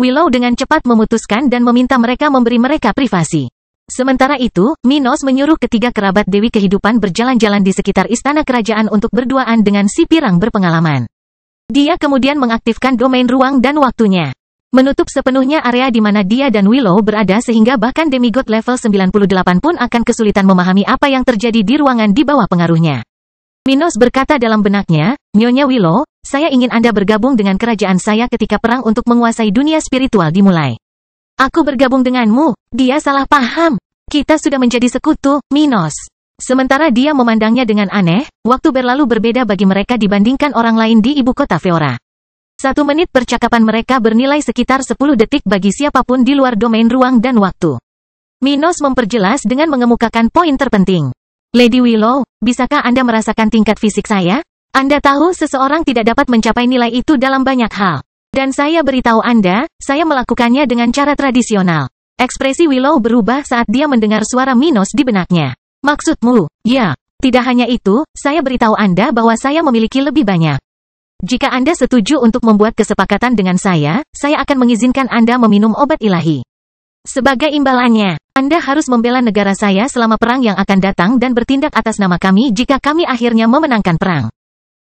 [SPEAKER 1] Willow dengan cepat memutuskan dan meminta mereka memberi mereka privasi. Sementara itu, Minos menyuruh ketiga kerabat Dewi Kehidupan berjalan-jalan di sekitar istana kerajaan untuk berduaan dengan si pirang berpengalaman. Dia kemudian mengaktifkan domain ruang dan waktunya. Menutup sepenuhnya area di mana dia dan Willow berada sehingga bahkan demigod level 98 pun akan kesulitan memahami apa yang terjadi di ruangan di bawah pengaruhnya. Minos berkata dalam benaknya, Nyonya Willow, saya ingin Anda bergabung dengan kerajaan saya ketika perang untuk menguasai dunia spiritual dimulai. Aku bergabung denganmu. Dia salah paham. Kita sudah menjadi sekutu, Minos. Sementara dia memandangnya dengan aneh, waktu berlalu berbeda bagi mereka dibandingkan orang lain di ibu kota Feora. 1 menit percakapan mereka bernilai sekitar 10 detik bagi siapapun di luar domain ruang dan waktu. Minos memperjelas dengan mengemukakan poin terpenting. Lady Willow, bisakah Anda merasakan tingkat fisik saya? Anda tahu seseorang tidak dapat mencapai nilai itu dalam banyak hal. Dan saya beritahu Anda, saya melakukannya dengan cara tradisional. Ekspresi Willow berubah saat dia mendengar suara Minos di benaknya. Maksudmu? Ya, tidak hanya itu, saya beritahu Anda bahwa saya memiliki lebih banyak. Jika Anda setuju untuk membuat kesepakatan dengan saya akan mengizinkan Anda meminum obat ilahi. Sebagai imbalannya, Anda harus membela negara saya selama perang yang akan datang dan bertindak atas nama kami jika kami akhirnya memenangkan perang.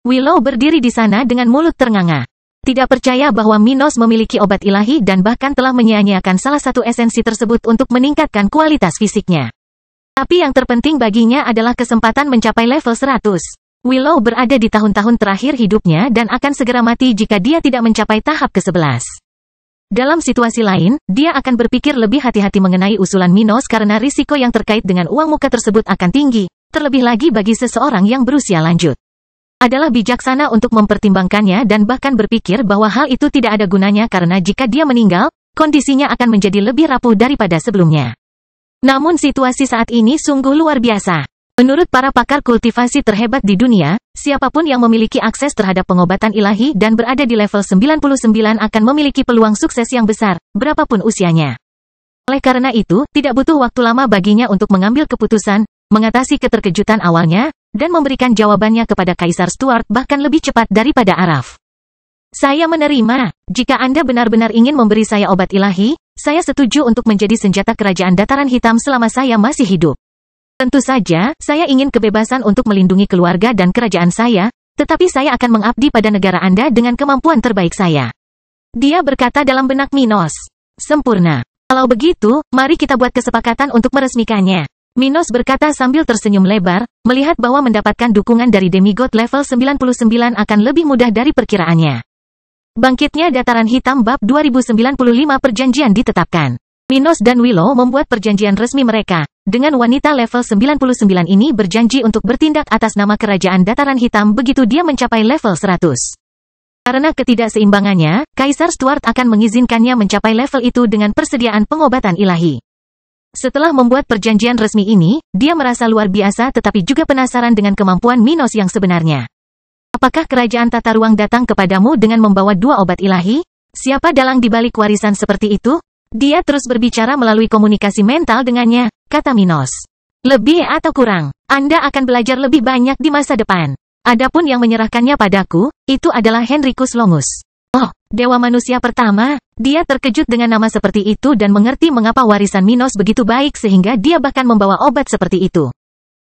[SPEAKER 1] Willow berdiri di sana dengan mulut ternganga. Tidak percaya bahwa Minos memiliki obat ilahi dan bahkan telah menyia-nyiakan salah satu esensi tersebut untuk meningkatkan kualitas fisiknya. Tapi yang terpenting baginya adalah kesempatan mencapai level 100. Willow berada di tahun-tahun terakhir hidupnya dan akan segera mati jika dia tidak mencapai tahap ke-11. Dalam situasi lain, dia akan berpikir lebih hati-hati mengenai usulan Minos karena risiko yang terkait dengan uang muka tersebut akan tinggi, terlebih lagi bagi seseorang yang berusia lanjut. Adalah bijaksana untuk mempertimbangkannya dan bahkan berpikir bahwa hal itu tidak ada gunanya karena jika dia meninggal, kondisinya akan menjadi lebih rapuh daripada sebelumnya. Namun situasi saat ini sungguh luar biasa. Menurut para pakar kultivasi terhebat di dunia, siapapun yang memiliki akses terhadap pengobatan ilahi dan berada di level 99 akan memiliki peluang sukses yang besar, berapapun usianya. Oleh karena itu, tidak butuh waktu lama baginya untuk mengambil keputusan, mengatasi keterkejutan awalnya, dan memberikan jawabannya kepada Kaisar Stuart bahkan lebih cepat daripada Araf. Saya menerima. Jika Anda benar-benar ingin memberi saya obat ilahi, saya setuju untuk menjadi senjata kerajaan dataran hitam selama saya masih hidup. Tentu saja, saya ingin kebebasan untuk melindungi keluarga dan kerajaan saya, tetapi saya akan mengabdi pada negara Anda dengan kemampuan terbaik saya. Dia berkata dalam benak Minos. Sempurna. Kalau begitu, mari kita buat kesepakatan untuk meresmikannya. Minos berkata sambil tersenyum lebar, melihat bahwa mendapatkan dukungan dari demigod level 99 akan lebih mudah dari perkiraannya. Bangkitnya Dataran Hitam Bab 2095 perjanjian ditetapkan. Minos dan Willow membuat perjanjian resmi mereka. Dengan wanita level 99 ini berjanji untuk bertindak atas nama kerajaan Dataran Hitam begitu dia mencapai level 100. Karena ketidakseimbangannya, Kaisar Stuart akan mengizinkannya mencapai level itu dengan persediaan pengobatan ilahi. Setelah membuat perjanjian resmi ini, dia merasa luar biasa tetapi juga penasaran dengan kemampuan Minos yang sebenarnya. Apakah kerajaan Tata Ruang datang kepadamu dengan membawa 2 obat ilahi? Siapa dalang di balik warisan seperti itu? Dia terus berbicara melalui komunikasi mental dengannya, kata Minos. Lebih atau kurang, Anda akan belajar lebih banyak di masa depan. Adapun yang menyerahkannya padaku, itu adalah Henricus Longus. Oh, dewa manusia pertama. Dia terkejut dengan nama seperti itu dan mengerti mengapa warisan Minos begitu baik sehingga dia bahkan membawa obat seperti itu.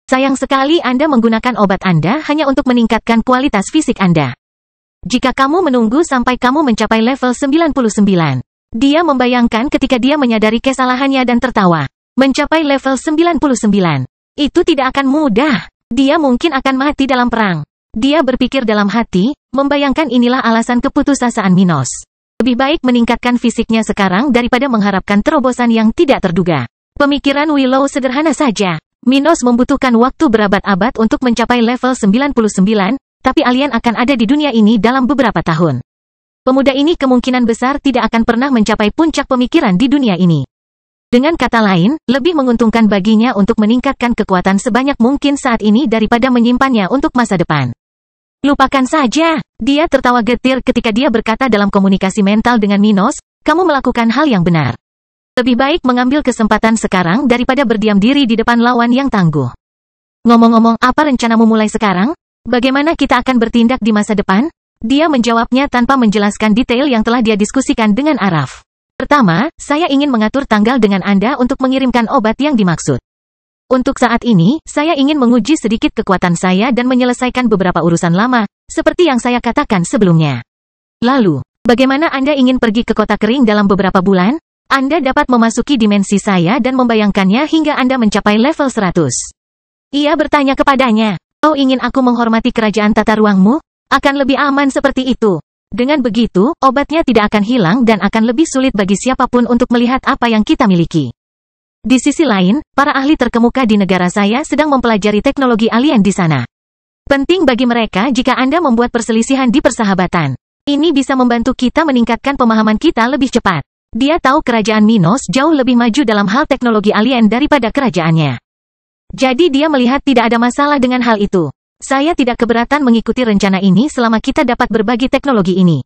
[SPEAKER 1] Sayang sekali Anda menggunakan obat Anda hanya untuk meningkatkan kualitas fisik Anda. Jika kamu menunggu sampai kamu mencapai level 99. Dia membayangkan ketika dia menyadari kesalahannya dan tertawa. Mencapai level 99. Itu tidak akan mudah. Dia mungkin akan mati dalam perang. Dia berpikir dalam hati, membayangkan inilah alasan keputusasaan Minos. Lebih baik meningkatkan fisiknya sekarang daripada mengharapkan terobosan yang tidak terduga. Pemikiran Willow sederhana saja. Minos membutuhkan waktu berabad-abad untuk mencapai level 99, tapi alien akan ada di dunia ini dalam beberapa tahun. Pemuda ini kemungkinan besar tidak akan pernah mencapai puncak pemikiran di dunia ini. Dengan kata lain, lebih menguntungkan baginya untuk meningkatkan kekuatan sebanyak mungkin saat ini daripada menyimpannya untuk masa depan. Lupakan saja. Dia tertawa getir ketika dia berkata dalam komunikasi mental dengan Minos, kamu melakukan hal yang benar. Lebih baik mengambil kesempatan sekarang daripada berdiam diri di depan lawan yang tangguh. Ngomong-ngomong, apa rencanamu mulai sekarang? Bagaimana kita akan bertindak di masa depan? Dia menjawabnya tanpa menjelaskan detail yang telah dia diskusikan dengan Araf. Pertama, saya ingin mengatur tanggal dengan Anda untuk mengirimkan obat yang dimaksud. Untuk saat ini, saya ingin menguji sedikit kekuatan saya dan menyelesaikan beberapa urusan lama, seperti yang saya katakan sebelumnya. Lalu, bagaimana Anda ingin pergi ke kota kering dalam beberapa bulan? Anda dapat memasuki dimensi saya dan membayangkannya hingga Anda mencapai level 100. Ia bertanya kepadanya, kau ingin aku menghormati kerajaan tata ruangmu? Akan lebih aman seperti itu. Dengan begitu, obatnya tidak akan hilang dan akan lebih sulit bagi siapapun untuk melihat apa yang kita miliki. Di sisi lain, para ahli terkemuka di negara saya sedang mempelajari teknologi alien di sana. Penting bagi mereka jika Anda membuat perselisihan di persahabatan. Ini bisa membantu kita meningkatkan pemahaman kita lebih cepat. Dia tahu kerajaan Minos jauh lebih maju dalam hal teknologi alien daripada kerajaannya. Jadi dia melihat tidak ada masalah dengan hal itu. Saya tidak keberatan mengikuti rencana ini selama kita dapat berbagi teknologi ini.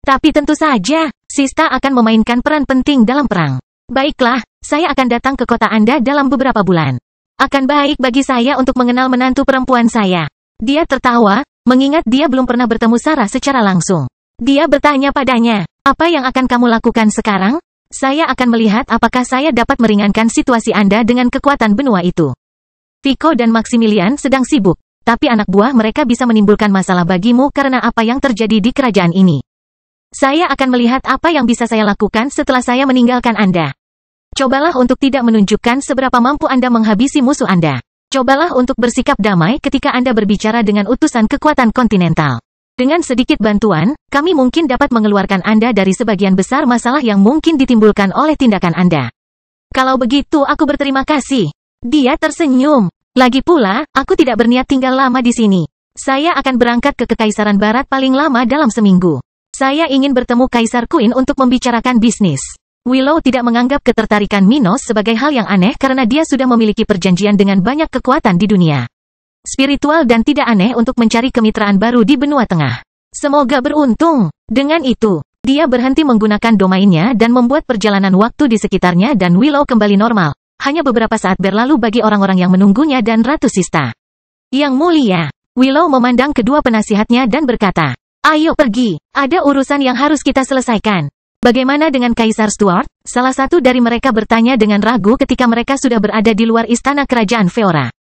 [SPEAKER 1] Tapi tentu saja, Sista akan memainkan peran penting dalam perang. Baiklah, saya akan datang ke kota Anda dalam beberapa bulan. Akan baik bagi saya untuk mengenal menantu perempuan saya. Dia tertawa, mengingat dia belum pernah bertemu Sarah secara langsung. Dia bertanya padanya, apa yang akan kamu lakukan sekarang? Saya akan melihat apakah saya dapat meringankan situasi Anda dengan kekuatan benua itu. Vico dan Maximilian sedang sibuk, tapi anak buah mereka bisa menimbulkan masalah bagimu karena apa yang terjadi di kerajaan ini. Saya akan melihat apa yang bisa saya lakukan setelah saya meninggalkan Anda. Cobalah untuk tidak menunjukkan seberapa mampu Anda menghabisi musuh Anda. Cobalah untuk bersikap damai ketika Anda berbicara dengan utusan kekuatan kontinental. Dengan sedikit bantuan, kami mungkin dapat mengeluarkan Anda dari sebagian besar masalah yang mungkin ditimbulkan oleh tindakan Anda. Kalau begitu aku berterima kasih. Dia tersenyum. Lagi pula, aku tidak berniat tinggal lama di sini. Saya akan berangkat ke Kekaisaran Barat paling lama dalam seminggu. Saya ingin bertemu Kaisar Queen untuk membicarakan bisnis. Willow tidak menganggap ketertarikan Minos sebagai hal yang aneh karena dia sudah memiliki perjanjian dengan banyak kekuatan di dunia spiritual dan tidak aneh untuk mencari kemitraan baru di benua tengah. Semoga beruntung. Dengan itu, dia berhenti menggunakan domainnya dan membuat perjalanan waktu di sekitarnya dan Willow kembali normal. Hanya beberapa saat berlalu bagi orang-orang yang menunggunya dan Ratu Sista. Yang mulia, Willow memandang kedua penasihatnya dan berkata, "Ayo pergi, ada urusan yang harus kita selesaikan." Bagaimana dengan Kaisar Stuart? Salah satu dari mereka bertanya dengan ragu ketika mereka sudah berada di luar istana kerajaan Feora.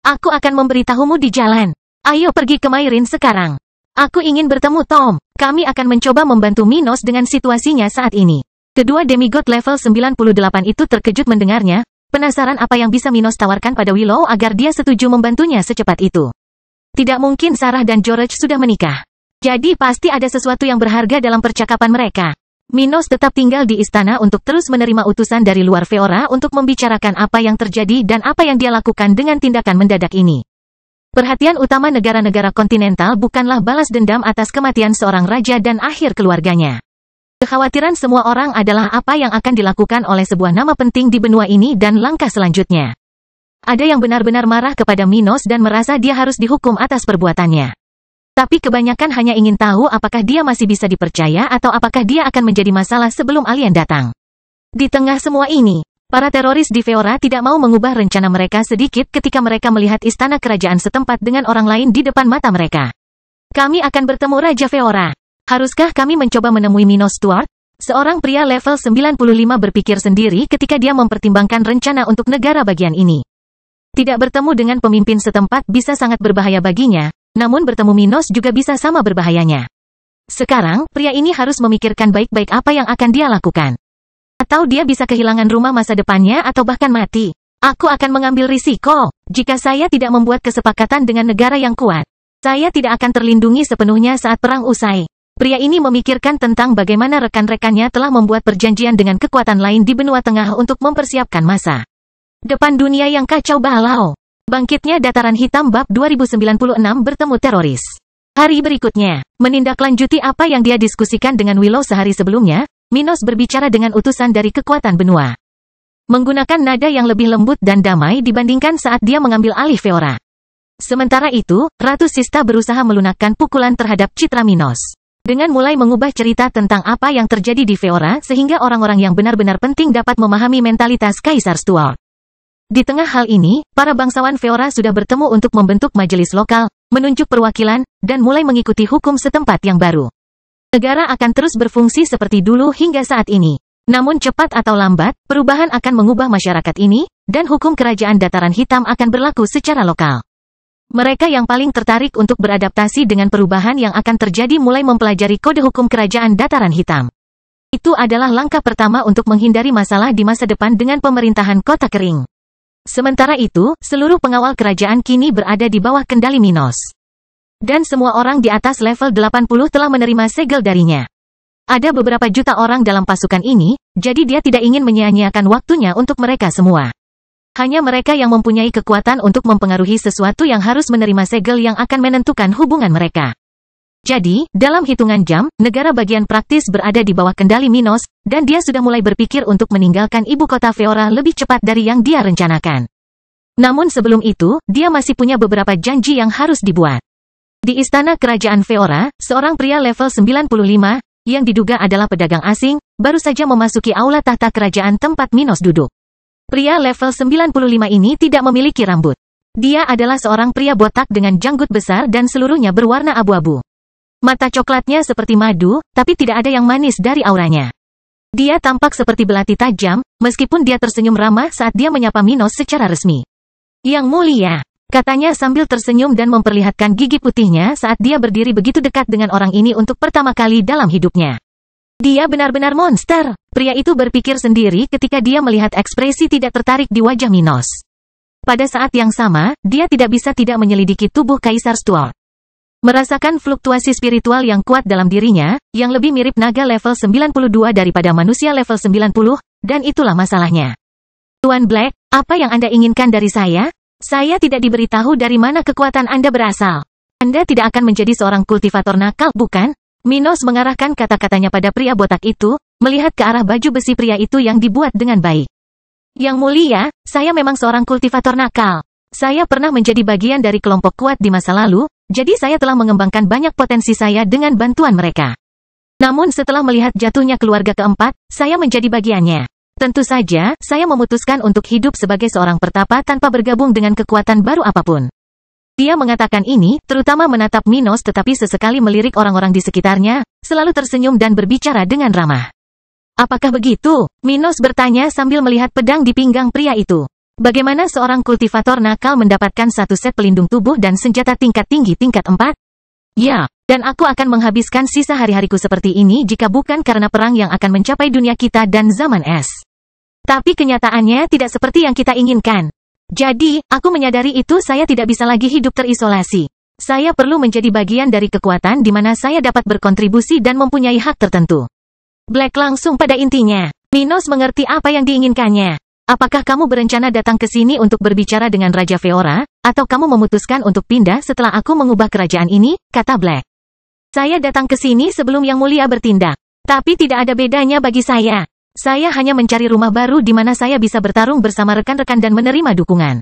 [SPEAKER 1] "Aku akan memberitahumu di jalan. Ayo pergi ke Mairin sekarang. Aku ingin bertemu Tom. Kami akan mencoba membantu Minos dengan situasinya saat ini." Kedua demigod level 98 itu terkejut mendengarnya, penasaran apa yang bisa Minos tawarkan pada Willow agar dia setuju membantunya secepat itu. Tidak mungkin Sarah dan George sudah menikah. Jadi pasti ada sesuatu yang berharga dalam percakapan mereka. Minos tetap tinggal di istana untuk terus menerima utusan dari luar Feora untuk membicarakan apa yang terjadi dan apa yang dia lakukan dengan tindakan mendadak ini. Perhatian utama negara-negara kontinental bukanlah balas dendam atas kematian seorang raja dan akhir keluarganya. Kekhawatiran semua orang adalah apa yang akan dilakukan oleh sebuah nama penting di benua ini dan langkah selanjutnya. Ada yang benar-benar marah kepada Minos dan merasa dia harus dihukum atas perbuatannya. Tapi kebanyakan hanya ingin tahu apakah dia masih bisa dipercaya atau apakah dia akan menjadi masalah sebelum alien datang. Di tengah semua ini, para teroris di Feora tidak mau mengubah rencana mereka sedikit ketika mereka melihat istana kerajaan setempat dengan orang lain di depan mata mereka. "Kami akan bertemu Raja Feora. Haruskah kami mencoba menemui Minos Stuart?" Seorang pria level 95 berpikir sendiri ketika dia mempertimbangkan rencana untuk negara bagian ini. Tidak bertemu dengan pemimpin setempat bisa sangat berbahaya baginya, namun bertemu Minos juga bisa sama berbahayanya. Sekarang, pria ini harus memikirkan baik-baik apa yang akan dia lakukan. Atau dia bisa kehilangan rumah masa depannya atau bahkan mati. "Aku akan mengambil risiko. Jika saya tidak membuat kesepakatan dengan negara yang kuat, saya tidak akan terlindungi sepenuhnya saat perang usai." Pria ini memikirkan tentang bagaimana rekan-rekannya telah membuat perjanjian dengan kekuatan lain di benua tengah untuk mempersiapkan masa depan dunia yang kacau balau. Bangkitnya Dataran Hitam Bab 2096 bertemu teroris. Hari berikutnya, menindaklanjuti apa yang dia diskusikan dengan Willow sehari sebelumnya, Minos berbicara dengan utusan dari kekuatan benua. Menggunakan nada yang lebih lembut dan damai dibandingkan saat dia mengambil alih Feora. Sementara itu, Ratu Sista berusaha melunakkan pukulan terhadap citra Minos. Dengan mulai mengubah cerita tentang apa yang terjadi di Feora sehingga orang-orang yang benar-benar penting dapat memahami mentalitas Kaisar Stuart. Di tengah hal ini, para bangsawan Feora sudah bertemu untuk membentuk majelis lokal, menunjuk perwakilan, dan mulai mengikuti hukum setempat yang baru. Negara akan terus berfungsi seperti dulu hingga saat ini. Namun cepat atau lambat, perubahan akan mengubah masyarakat ini, dan hukum kerajaan Dataran Hitam akan berlaku secara lokal. Mereka yang paling tertarik untuk beradaptasi dengan perubahan yang akan terjadi mulai mempelajari kode hukum kerajaan Dataran Hitam. Itu adalah langkah pertama untuk menghindari masalah di masa depan dengan pemerintahan kota kering. Sementara itu, seluruh pengawal kerajaan kini berada di bawah kendali Minos. Dan semua orang di atas level 80 telah menerima segel darinya. Ada beberapa juta orang dalam pasukan ini, jadi dia tidak ingin menyia-nyiakan waktunya untuk mereka semua. Hanya mereka yang mempunyai kekuatan untuk mempengaruhi sesuatu yang harus menerima segel yang akan menentukan hubungan mereka. Jadi, dalam hitungan jam, negara bagian praktis berada di bawah kendali Minos, dan dia sudah mulai berpikir untuk meninggalkan ibu kota Feora lebih cepat dari yang dia rencanakan. Namun sebelum itu, dia masih punya beberapa janji yang harus dibuat. Di istana kerajaan Feora, seorang pria level 95, yang diduga adalah pedagang asing, baru saja memasuki aula tahta kerajaan tempat Minos duduk. Pria level 95 ini tidak memiliki rambut. Dia adalah seorang pria botak dengan janggut besar dan seluruhnya berwarna abu-abu. Mata coklatnya seperti madu, tapi tidak ada yang manis dari auranya. Dia tampak seperti belati tajam, meskipun dia tersenyum ramah saat dia menyapa Minos secara resmi. "Yang mulia," katanya sambil tersenyum dan memperlihatkan gigi putihnya saat dia berdiri begitu dekat dengan orang ini untuk pertama kali dalam hidupnya. Dia benar-benar monster. Pria itu berpikir sendiri ketika dia melihat ekspresi tidak tertarik di wajah Minos. Pada saat yang sama, dia tidak bisa tidak menyelidiki tubuh Kaisar Stuart. Merasakan fluktuasi spiritual yang kuat dalam dirinya, yang lebih mirip naga level 92 daripada manusia level 90, dan itulah masalahnya. Tuan Black, apa yang Anda inginkan dari saya? Saya tidak diberitahu dari mana kekuatan Anda berasal. Anda tidak akan menjadi seorang kultivator nakal, bukan? Minos mengarahkan kata-katanya pada pria botak itu, melihat ke arah baju besi pria itu yang dibuat dengan baik. Yang mulia, saya memang seorang kultivator nakal. Saya pernah menjadi bagian dari kelompok kuat di masa lalu, jadi saya telah mengembangkan banyak potensi saya dengan bantuan mereka. Namun setelah melihat jatuhnya keluarga keempat, saya menjadi bagiannya. Tentu saja, saya memutuskan untuk hidup sebagai seorang pertapa tanpa bergabung dengan kekuatan baru apapun. Dia mengatakan ini, terutama menatap Minos tetapi sesekali melirik orang-orang di sekitarnya, selalu tersenyum dan berbicara dengan ramah. Apakah begitu? Minos bertanya sambil melihat pedang di pinggang pria itu. Bagaimana seorang kultivator nakal mendapatkan satu set pelindung tubuh dan senjata tingkat tinggi tingkat 4? Ya, dan aku akan menghabiskan sisa hari-hariku seperti ini jika bukan karena perang yang akan mencapai dunia kita dan zaman es. Tapi kenyataannya tidak seperti yang kita inginkan. Jadi, aku menyadari itu saya tidak bisa lagi hidup terisolasi. Saya perlu menjadi bagian dari kekuatan di mana saya dapat berkontribusi dan mempunyai hak tertentu. Black langsung pada intinya. Minos mengerti apa yang diinginkannya. Apakah kamu berencana datang ke sini untuk berbicara dengan Raja Feora, atau kamu memutuskan untuk pindah setelah aku mengubah kerajaan ini, kata Black. Saya datang ke sini sebelum Yang Mulia bertindak. Tapi tidak ada bedanya bagi saya. Saya hanya mencari rumah baru di mana saya bisa bertarung bersama rekan-rekan dan menerima dukungan.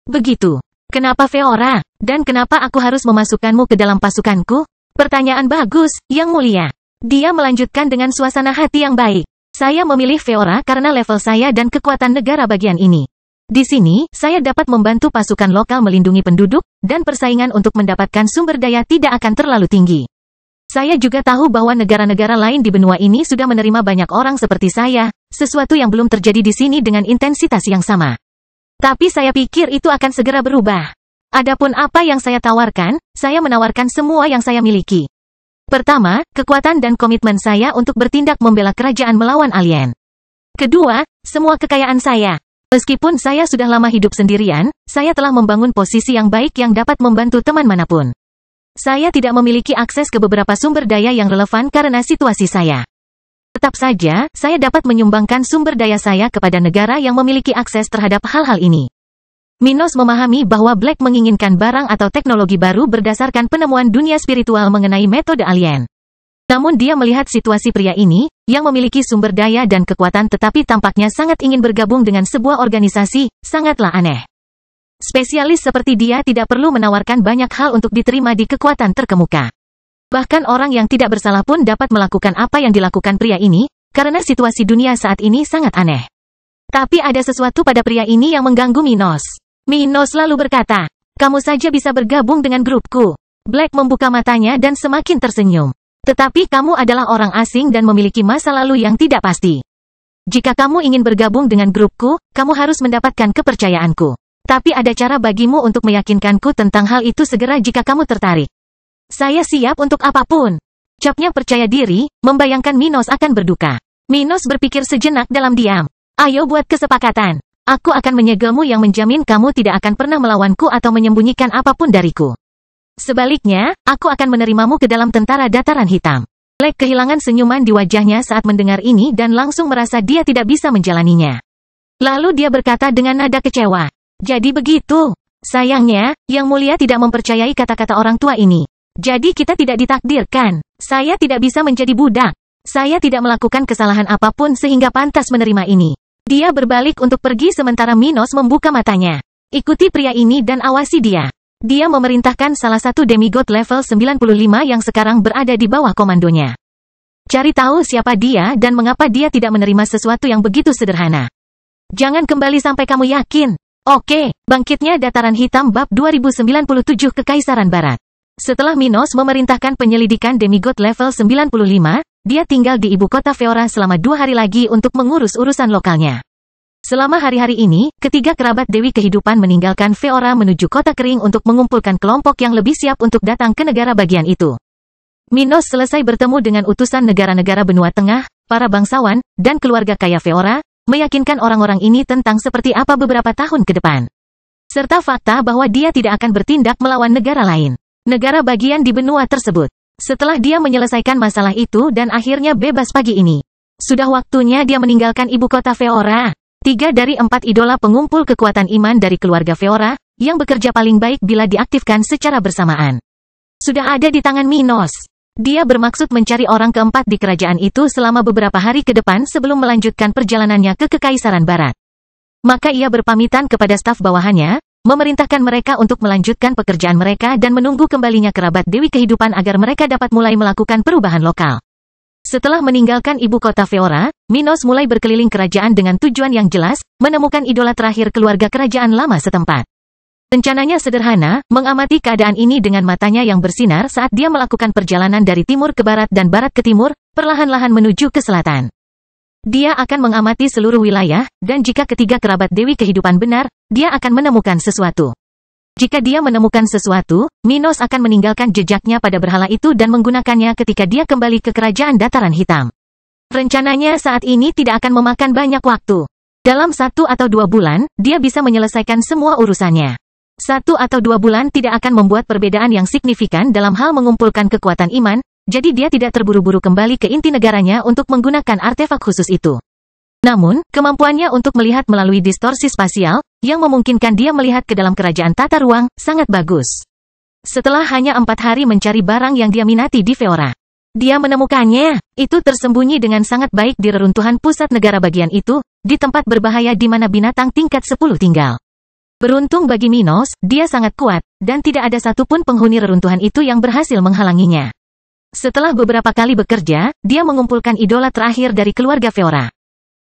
[SPEAKER 1] Begitu. Kenapa Feora? Dan kenapa aku harus memasukkanmu ke dalam pasukanku? Pertanyaan bagus, Yang Mulia. Dia melanjutkan dengan suasana hati yang baik. Saya memilih Feora karena level saya dan kekuatan negara bagian ini. Di sini, saya dapat membantu pasukan lokal melindungi penduduk, dan persaingan untuk mendapatkan sumber daya tidak akan terlalu tinggi. Saya juga tahu bahwa negara-negara lain di benua ini sudah menerima banyak orang seperti saya, sesuatu yang belum terjadi di sini dengan intensitas yang sama. Tapi saya pikir itu akan segera berubah. Adapun apa yang saya tawarkan, saya menawarkan semua yang saya miliki. Pertama, kekuatan dan komitmen saya untuk bertindak membela kerajaan melawan alien. Kedua, semua kekayaan saya. Meskipun saya sudah lama hidup sendirian, saya telah membangun posisi yang baik yang dapat membantu teman manapun. Saya tidak memiliki akses ke beberapa sumber daya yang relevan karena situasi saya. Tetap saja, saya dapat menyumbangkan sumber daya saya kepada negara yang memiliki akses terhadap hal-hal ini. Minos memahami bahwa Black menginginkan barang atau teknologi baru berdasarkan penemuan dunia spiritual mengenai metode alien. Namun dia melihat situasi pria ini, yang memiliki sumber daya dan kekuatan tetapi tampaknya sangat ingin bergabung dengan sebuah organisasi, sangatlah aneh. Spesialis seperti dia tidak perlu menawarkan banyak hal untuk diterima di kekuatan terkemuka. Bahkan orang yang tidak bersalah pun dapat melakukan apa yang dilakukan pria ini, karena situasi dunia saat ini sangat aneh. Tapi ada sesuatu pada pria ini yang mengganggu Minos. Minos lalu berkata, kamu saja bisa bergabung dengan grupku. Black membuka matanya dan semakin tersenyum. Tetapi kamu adalah orang asing dan memiliki masa lalu yang tidak pasti. Jika kamu ingin bergabung dengan grupku, kamu harus mendapatkan kepercayaanku. Tapi ada cara bagimu untuk meyakinkanku tentang hal itu segera jika kamu tertarik. Saya siap untuk apapun. Capnya percaya diri, membayangkan Minos akan berduka. Minos berpikir sejenak dalam diam. Ayo buat kesepakatan. Aku akan menyegelmu yang menjamin kamu tidak akan pernah melawanku atau menyembunyikan apapun dariku. Sebaliknya, aku akan menerimamu ke dalam tentara dataran hitam. Black kehilangan senyuman di wajahnya saat mendengar ini dan langsung merasa dia tidak bisa menjalaninya. Lalu dia berkata dengan nada kecewa. Jadi begitu. Sayangnya, Yang Mulia tidak mempercayai kata-kata orang tua ini. Jadi kita tidak ditakdirkan. Saya tidak bisa menjadi budak. Saya tidak melakukan kesalahan apapun sehingga pantas menerima ini. Dia berbalik untuk pergi sementara Minos membuka matanya. Ikuti pria ini dan awasi dia. Dia memerintahkan salah satu demigod level 95 yang sekarang berada di bawah komandonya. Cari tahu siapa dia dan mengapa dia tidak menerima sesuatu yang begitu sederhana. Jangan kembali sampai kamu yakin. Oke, bangkitnya dataran hitam bab 2097 Kekaisaran Barat. Setelah Minos memerintahkan penyelidikan demigod level 95, dia tinggal di ibu kota Feora selama 2 hari lagi untuk mengurus urusan lokalnya. Selama hari-hari ini, ketiga kerabat Dewi Kehidupan meninggalkan Feora menuju kota kering untuk mengumpulkan kelompok yang lebih siap untuk datang ke negara bagian itu. Minos selesai bertemu dengan utusan negara-negara benua tengah, para bangsawan, dan keluarga kaya Feora, meyakinkan orang-orang ini tentang seperti apa beberapa tahun ke depan. Serta fakta bahwa dia tidak akan bertindak melawan negara lain. Negara bagian di benua tersebut. Setelah dia menyelesaikan masalah itu dan akhirnya bebas pagi ini. Sudah waktunya dia meninggalkan ibu kota Feora. 3 dari 4 idola pengumpul kekuatan iman dari keluarga Feora, yang bekerja paling baik bila diaktifkan secara bersamaan. Sudah ada di tangan Minos. Dia bermaksud mencari orang keempat di kerajaan itu selama beberapa hari ke depan sebelum melanjutkan perjalanannya ke Kekaisaran Barat. Maka ia berpamitan kepada staf bawahannya, memerintahkan mereka untuk melanjutkan pekerjaan mereka dan menunggu kembalinya kerabat Dewi Kehidupan agar mereka dapat mulai melakukan perubahan lokal. Setelah meninggalkan ibu kota Feora, Minos mulai berkeliling kerajaan dengan tujuan yang jelas, menemukan idola terakhir keluarga kerajaan lama setempat. Rencananya sederhana, mengamati keadaan ini dengan matanya yang bersinar saat dia melakukan perjalanan dari timur ke barat dan barat ke timur, perlahan-lahan menuju ke selatan. Dia akan mengamati seluruh wilayah, dan jika ketiga kerabat Dewi Kehidupan benar, dia akan menemukan sesuatu. Jika dia menemukan sesuatu, Minos akan meninggalkan jejaknya pada berhala itu dan menggunakannya ketika dia kembali ke kerajaan Dataran Hitam. Rencananya saat ini tidak akan memakan banyak waktu. Dalam 1 atau 2 bulan, dia bisa menyelesaikan semua urusannya. 1 atau 2 bulan tidak akan membuat perbedaan yang signifikan dalam hal mengumpulkan kekuatan iman, jadi dia tidak terburu-buru kembali ke inti negaranya untuk menggunakan artefak khusus itu. Namun, kemampuannya untuk melihat melalui distorsi spasial, yang memungkinkan dia melihat ke dalam kerajaan tata ruang, sangat bagus. Setelah hanya 4 hari mencari barang yang dia minati di Feora, dia menemukannya. Itu tersembunyi dengan sangat baik di reruntuhan pusat negara bagian itu, di tempat berbahaya di mana binatang tingkat 10 tinggal. Beruntung bagi Minos, dia sangat kuat, dan tidak ada satupun penghuni reruntuhan itu yang berhasil menghalanginya. Setelah beberapa kali bekerja, dia mengumpulkan idola terakhir dari keluarga Feora,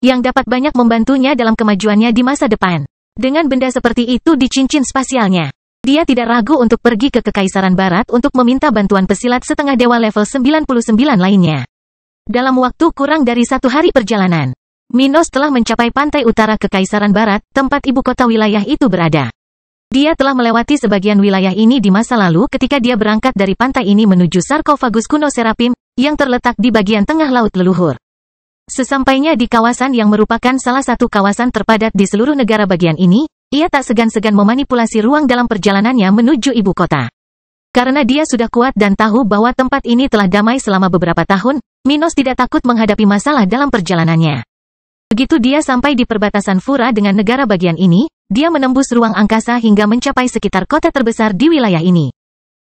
[SPEAKER 1] yang dapat banyak membantunya dalam kemajuannya di masa depan. Dengan benda seperti itu di cincin spasialnya, dia tidak ragu untuk pergi ke Kekaisaran Barat untuk meminta bantuan pesilat setengah dewa level 99 lainnya. Dalam waktu kurang dari 1 hari perjalanan, Minos telah mencapai pantai utara Kekaisaran Barat, tempat ibu kota wilayah itu berada. Dia telah melewati sebagian wilayah ini di masa lalu ketika dia berangkat dari pantai ini menuju sarkofagus kuno Serapim, yang terletak di bagian tengah laut leluhur. Sesampainya di kawasan yang merupakan salah satu kawasan terpadat di seluruh negara bagian ini, ia tak segan-segan memanipulasi ruang dalam perjalanannya menuju ibu kota. Karena dia sudah kuat dan tahu bahwa tempat ini telah damai selama beberapa tahun, Minos tidak takut menghadapi masalah dalam perjalanannya. Begitu dia sampai di perbatasan Fura dengan negara bagian ini, dia menembus ruang angkasa hingga mencapai sekitar kota terbesar di wilayah ini.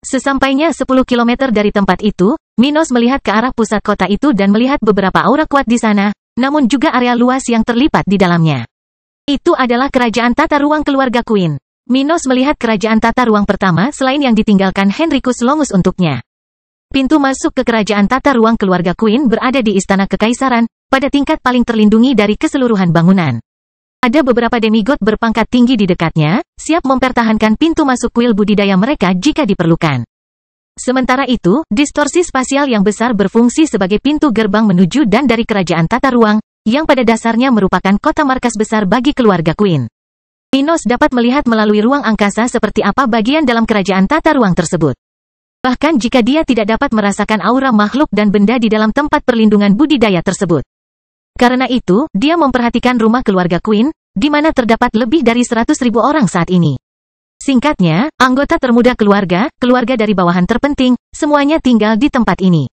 [SPEAKER 1] Sesampainya 10 km dari tempat itu, Minos melihat ke arah pusat kota itu dan melihat beberapa aura kuat di sana, namun juga area luas yang terlipat di dalamnya. Itu adalah kerajaan tata ruang keluarga Queen. Minos melihat kerajaan tata ruang pertama selain yang ditinggalkan Henricus Longus untuknya. Pintu masuk ke kerajaan tata ruang keluarga Queen berada di Istana Kekaisaran, pada tingkat paling terlindungi dari keseluruhan bangunan. Ada beberapa demigod berpangkat tinggi di dekatnya, siap mempertahankan pintu masuk kuil budidaya mereka jika diperlukan. Sementara itu, distorsi spasial yang besar berfungsi sebagai pintu gerbang menuju dan dari kerajaan tata ruang, yang pada dasarnya merupakan kota markas besar bagi keluarga Queen. Minos dapat melihat melalui ruang angkasa seperti apa bagian dalam kerajaan tata ruang tersebut. Bahkan jika dia tidak dapat merasakan aura makhluk dan benda di dalam tempat perlindungan budidaya tersebut. Karena itu, dia memperhatikan rumah keluarga Queen, di mana terdapat lebih dari 100.000 orang saat ini. Singkatnya, anggota termuda keluarga dari bawahan terpenting, semuanya tinggal di tempat ini.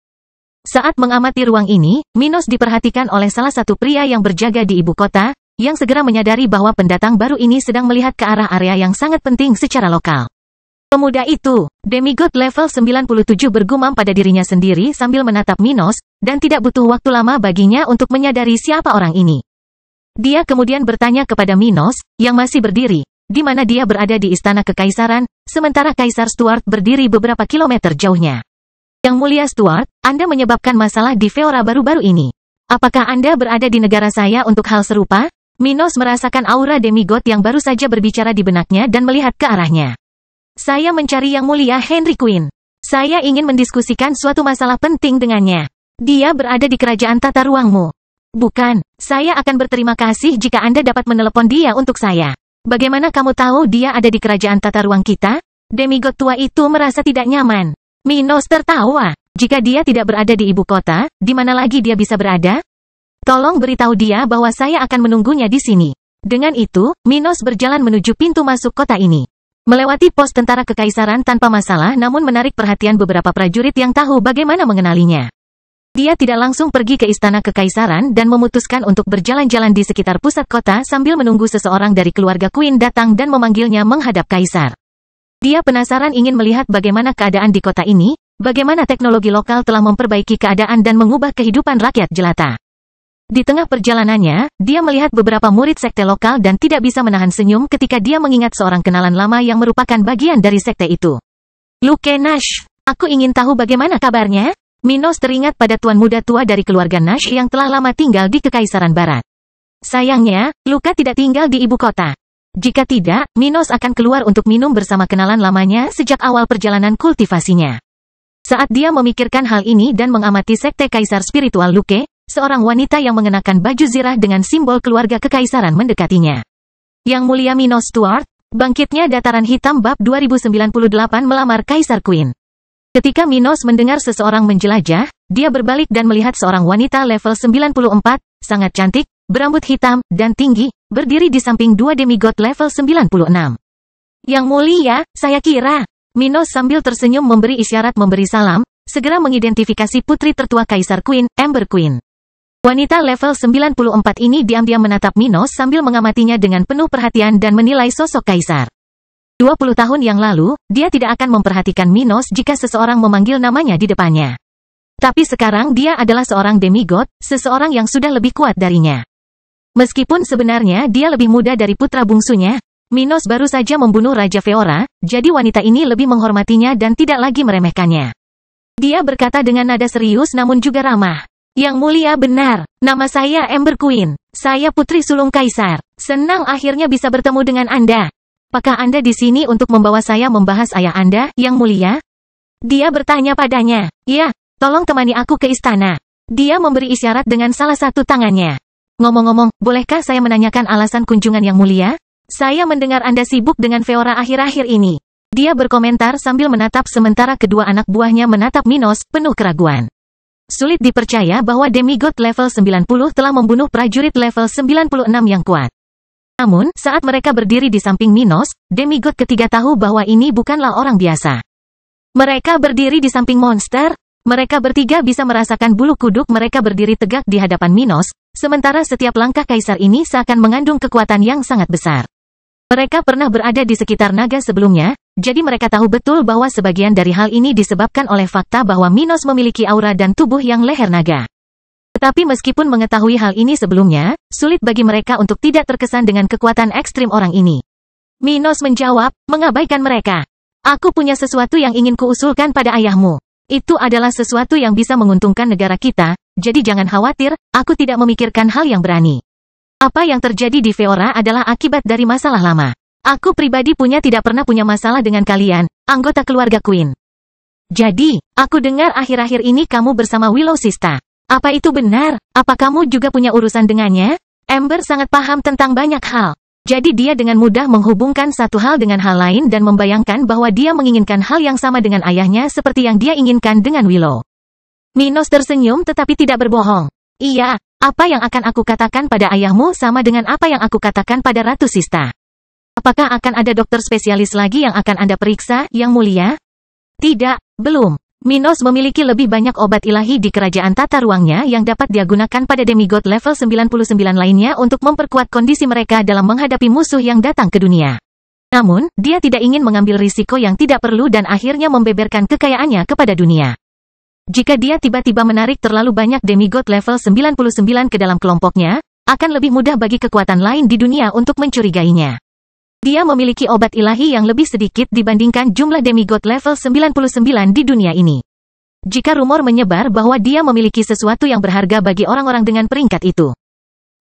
[SPEAKER 1] Saat mengamati ruang ini, Minos diperhatikan oleh salah satu pria yang berjaga di ibu kota, yang segera menyadari bahwa pendatang baru ini sedang melihat ke arah area yang sangat penting secara lokal. Pemuda itu, demigod level 97 bergumam pada dirinya sendiri sambil menatap Minos, dan tidak butuh waktu lama baginya untuk menyadari siapa orang ini. Dia kemudian bertanya kepada Minos, yang masih berdiri, di mana dia berada di Istana Kekaisaran, sementara Kaisar Stuart berdiri beberapa kilometer jauhnya. Yang mulia Stuart, Anda menyebabkan masalah di Feora baru-baru ini. Apakah Anda berada di negara saya untuk hal serupa? Minos merasakan aura demigod yang baru saja berbicara di benaknya dan melihat ke arahnya. Saya mencari yang mulia Henry Queen. Saya ingin mendiskusikan suatu masalah penting dengannya. Dia berada di kerajaan tata ruangmu. Bukan, saya akan berterima kasih jika Anda dapat menelepon dia untuk saya. Bagaimana kamu tahu dia ada di kerajaan tata ruang kita? Demigod tua itu merasa tidak nyaman. Minos tertawa. Jika dia tidak berada di ibu kota, di mana lagi dia bisa berada? Tolong beritahu dia bahwa saya akan menunggunya di sini. Dengan itu, Minos berjalan menuju pintu masuk kota ini. Melewati pos tentara kekaisaran tanpa masalah namun menarik perhatian beberapa prajurit yang tahu bagaimana mengenalinya. Dia tidak langsung pergi ke istana kekaisaran dan memutuskan untuk berjalan-jalan di sekitar pusat kota sambil menunggu seseorang dari keluarga Queen datang dan memanggilnya menghadap kaisar. Dia penasaran ingin melihat bagaimana keadaan di kota ini, bagaimana teknologi lokal telah memperbaiki keadaan dan mengubah kehidupan rakyat jelata. Di tengah perjalanannya, dia melihat beberapa murid sekte lokal dan tidak bisa menahan senyum ketika dia mengingat seorang kenalan lama yang merupakan bagian dari sekte itu. Luke Nash, aku ingin tahu bagaimana kabarnya? Minos teringat pada tuan muda tua dari keluarga Nash yang telah lama tinggal di Kekaisaran Barat. Sayangnya, Luka tidak tinggal di ibu kota. Jika tidak, Minos akan keluar untuk minum bersama kenalan lamanya sejak awal perjalanan kultivasinya. Saat dia memikirkan hal ini dan mengamati sekte kaisar spiritual Luke, seorang wanita yang mengenakan baju zirah dengan simbol keluarga kekaisaran mendekatinya. Yang Mulia Minos Stuart, bangkitnya Dataran Hitam bab 2098 melamar Kaisar Queen. Ketika Minos mendengar seseorang menjelajah, dia berbalik dan melihat seorang wanita level 94, sangat cantik, berambut hitam, dan tinggi, berdiri di samping dua demigod level 96. Yang Mulia, saya kira. Minos sambil tersenyum memberi isyarat memberi salam, segera mengidentifikasi putri tertua Kaisar Queen, Ember Queen. Wanita level 94 ini diam-diam menatap Minos sambil mengamatinya dengan penuh perhatian dan menilai sosok kaisar. 20 tahun yang lalu, dia tidak akan memperhatikan Minos jika seseorang memanggil namanya di depannya. Tapi sekarang dia adalah seorang demigod, seseorang yang sudah lebih kuat darinya. Meskipun sebenarnya dia lebih muda dari putra bungsunya, Minos baru saja membunuh Raja Feora, jadi wanita ini lebih menghormatinya dan tidak lagi meremehkannya. Dia berkata dengan nada serius namun juga ramah. Yang Mulia benar, nama saya Ember Queen. Saya putri sulung kaisar. Senang akhirnya bisa bertemu dengan Anda. Apakah Anda di sini untuk membawa saya membahas ayah Anda, Yang Mulia? Dia bertanya padanya. Ya, tolong temani aku ke istana. Dia memberi isyarat dengan salah satu tangannya. Ngomong-ngomong, bolehkah saya menanyakan alasan kunjungan Yang Mulia? Saya mendengar Anda sibuk dengan Feora akhir-akhir ini. Dia berkomentar sambil menatap sementara kedua anak buahnya menatap Minos, penuh keraguan. Sulit dipercaya bahwa demigod level 90 telah membunuh prajurit level 96 yang kuat. Namun, saat mereka berdiri di samping Minos, demigod ketiga tahu bahwa ini bukanlah orang biasa. Mereka berdiri di samping monster. Mereka bertiga bisa merasakan bulu kuduk mereka berdiri tegak di hadapan Minos, sementara setiap langkah kaisar ini seakan mengandung kekuatan yang sangat besar. Mereka pernah berada di sekitar naga sebelumnya, jadi mereka tahu betul bahwa sebagian dari hal ini disebabkan oleh fakta bahwa Minos memiliki aura dan tubuh yang leher naga. Tetapi meskipun mengetahui hal ini sebelumnya, sulit bagi mereka untuk tidak terkesan dengan kekuatan ekstrim orang ini. Minos menjawab, mengabaikan mereka. Aku punya sesuatu yang ingin kuusulkan pada ayahmu. Itu adalah sesuatu yang bisa menguntungkan negara kita, jadi jangan khawatir, aku tidak memikirkan hal yang berani. Apa yang terjadi di Feora adalah akibat dari masalah lama. Aku pribadi tidak pernah punya masalah dengan kalian, anggota keluarga Queen. Jadi, aku dengar akhir-akhir ini kamu bersama Willow Sista. Apa itu benar? Apa kamu juga punya urusan dengannya? Ember sangat paham tentang banyak hal. Jadi dia dengan mudah menghubungkan satu hal dengan hal lain dan membayangkan bahwa dia menginginkan hal yang sama dengan ayahnya seperti yang dia inginkan dengan Willow. Minos tersenyum tetapi tidak berbohong. Iya, apa yang akan aku katakan pada ayahmu sama dengan apa yang aku katakan pada Ratu Sista. Apakah akan ada dokter spesialis lagi yang akan Anda periksa, Yang Mulia? Tidak, belum. Minos memiliki lebih banyak obat ilahi di kerajaan tata ruangnya yang dapat dia gunakan pada demigod level 99 lainnya untuk memperkuat kondisi mereka dalam menghadapi musuh yang datang ke dunia. Namun, dia tidak ingin mengambil risiko yang tidak perlu dan akhirnya membeberkan kekayaannya kepada dunia. Jika dia tiba-tiba menarik terlalu banyak demigod level 99 ke dalam kelompoknya, akan lebih mudah bagi kekuatan lain di dunia untuk mencurigainya. Dia memiliki obat ilahi yang lebih sedikit dibandingkan jumlah demigod level 99 di dunia ini. Jika rumor menyebar bahwa dia memiliki sesuatu yang berharga bagi orang-orang dengan peringkat itu,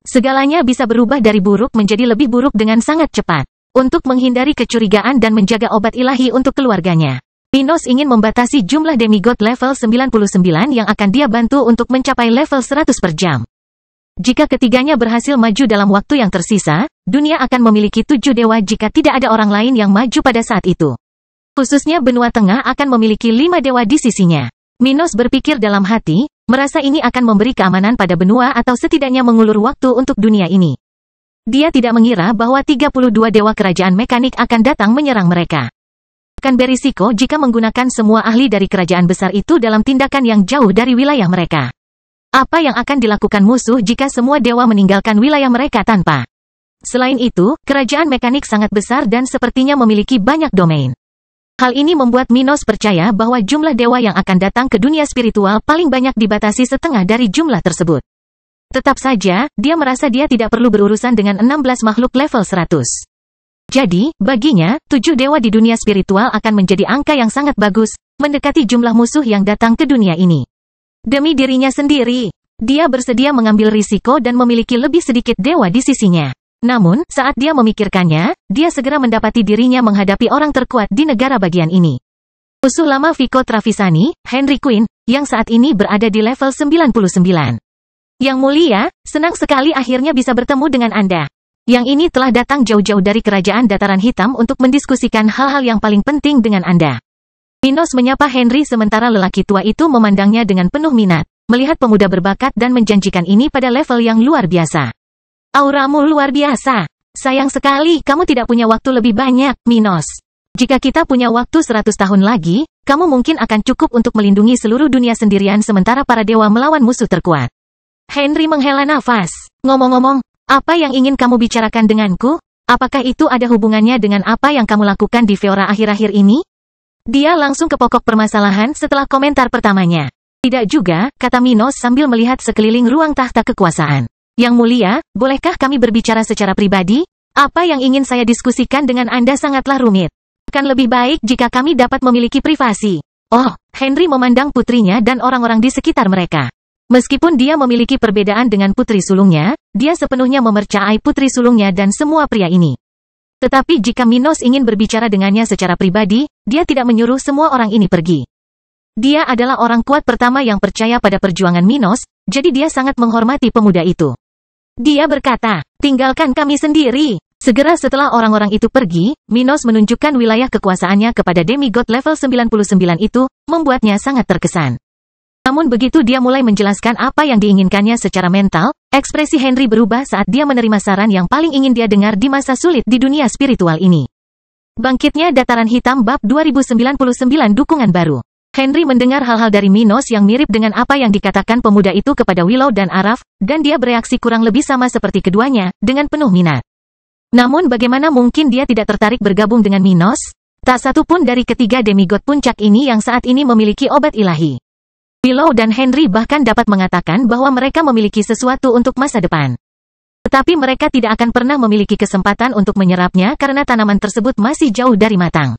[SPEAKER 1] segalanya bisa berubah dari buruk menjadi lebih buruk dengan sangat cepat. Untuk menghindari kecurigaan dan menjaga obat ilahi untuk keluarganya, Minos ingin membatasi jumlah demigod level 99 yang akan dia bantu untuk mencapai level 100 per jam. Jika ketiganya berhasil maju dalam waktu yang tersisa, dunia akan memiliki 7 dewa jika tidak ada orang lain yang maju pada saat itu. Khususnya benua tengah akan memiliki 5 dewa di sisinya. Minos berpikir dalam hati, merasa ini akan memberi keamanan pada benua atau setidaknya mengulur waktu untuk dunia ini. Dia tidak mengira bahwa 32 dewa kerajaan mekanik akan datang menyerang mereka. Akan berisiko jika menggunakan semua ahli dari kerajaan besar itu dalam tindakan yang jauh dari wilayah mereka. Apa yang akan dilakukan musuh jika semua dewa meninggalkan wilayah mereka tanpa? Selain itu, kerajaan mekanik sangat besar dan sepertinya memiliki banyak domain. Hal ini membuat Minos percaya bahwa jumlah dewa yang akan datang ke dunia spiritual paling banyak dibatasi setengah dari jumlah tersebut. Tetap saja, dia merasa dia tidak perlu berurusan dengan 16 makhluk level 100. Jadi, baginya, 7 dewa di dunia spiritual akan menjadi angka yang sangat bagus, mendekati jumlah musuh yang datang ke dunia ini. Demi dirinya sendiri, dia bersedia mengambil risiko dan memiliki lebih sedikit dewa di sisinya. Namun, saat dia memikirkannya, dia segera mendapati dirinya menghadapi orang terkuat di negara bagian ini. Musuh lama Vico Travisani, Henry Quinn, yang saat ini berada di level 99. Yang mulia, senang sekali akhirnya bisa bertemu dengan Anda. Yang ini telah datang jauh-jauh dari kerajaan dataran hitam untuk mendiskusikan hal-hal yang paling penting dengan Anda. Minos menyapa Henry sementara lelaki tua itu memandangnya dengan penuh minat, melihat pemuda berbakat dan menjanjikan ini pada level yang luar biasa. Auramu luar biasa. Sayang sekali kamu tidak punya waktu lebih banyak, Minos. Jika kita punya waktu 100 tahun lagi, kamu mungkin akan cukup untuk melindungi seluruh dunia sendirian sementara para dewa melawan musuh terkuat. Henry menghela nafas. Ngomong-ngomong, apa yang ingin kamu bicarakan denganku? Apakah itu ada hubungannya dengan apa yang kamu lakukan di Feora akhir-akhir ini? Dia langsung ke pokok permasalahan setelah komentar pertamanya. Tidak juga, kata Minos sambil melihat sekeliling ruang tahta kekuasaan. Yang mulia, bolehkah kami berbicara secara pribadi? Apa yang ingin saya diskusikan dengan Anda sangatlah rumit. Akan lebih baik jika kami dapat memiliki privasi. Oh, Henry memandang putrinya dan orang-orang di sekitar mereka. Meskipun dia memiliki perbedaan dengan putri sulungnya, dia sepenuhnya memercayai putri sulungnya dan semua pria ini. Tetapi jika Minos ingin berbicara dengannya secara pribadi, dia tidak menyuruh semua orang ini pergi. Dia adalah orang kuat pertama yang percaya pada perjuangan Minos, jadi dia sangat menghormati pemuda itu. Dia berkata, tinggalkan kami sendiri. Segera setelah orang-orang itu pergi, Minos menunjukkan wilayah kekuasaannya kepada demigod level 99 itu, membuatnya sangat terkesan. Namun begitu dia mulai menjelaskan apa yang diinginkannya secara mental, ekspresi Henry berubah saat dia menerima saran yang paling ingin dia dengar di masa sulit di dunia spiritual ini. Bangkitnya Dataran Hitam Bab 2099 Dukungan Baru. Henry mendengar hal-hal dari Minos yang mirip dengan apa yang dikatakan pemuda itu kepada Willow dan Araf, dan dia bereaksi kurang lebih sama seperti keduanya, dengan penuh minat. Namun bagaimana mungkin dia tidak tertarik bergabung dengan Minos? Tak satu pun dari ketiga demigod puncak ini yang saat ini memiliki obat ilahi. Willow dan Henry bahkan dapat mengatakan bahwa mereka memiliki sesuatu untuk masa depan. Tetapi mereka tidak akan pernah memiliki kesempatan untuk menyerapnya karena tanaman tersebut masih jauh dari matang.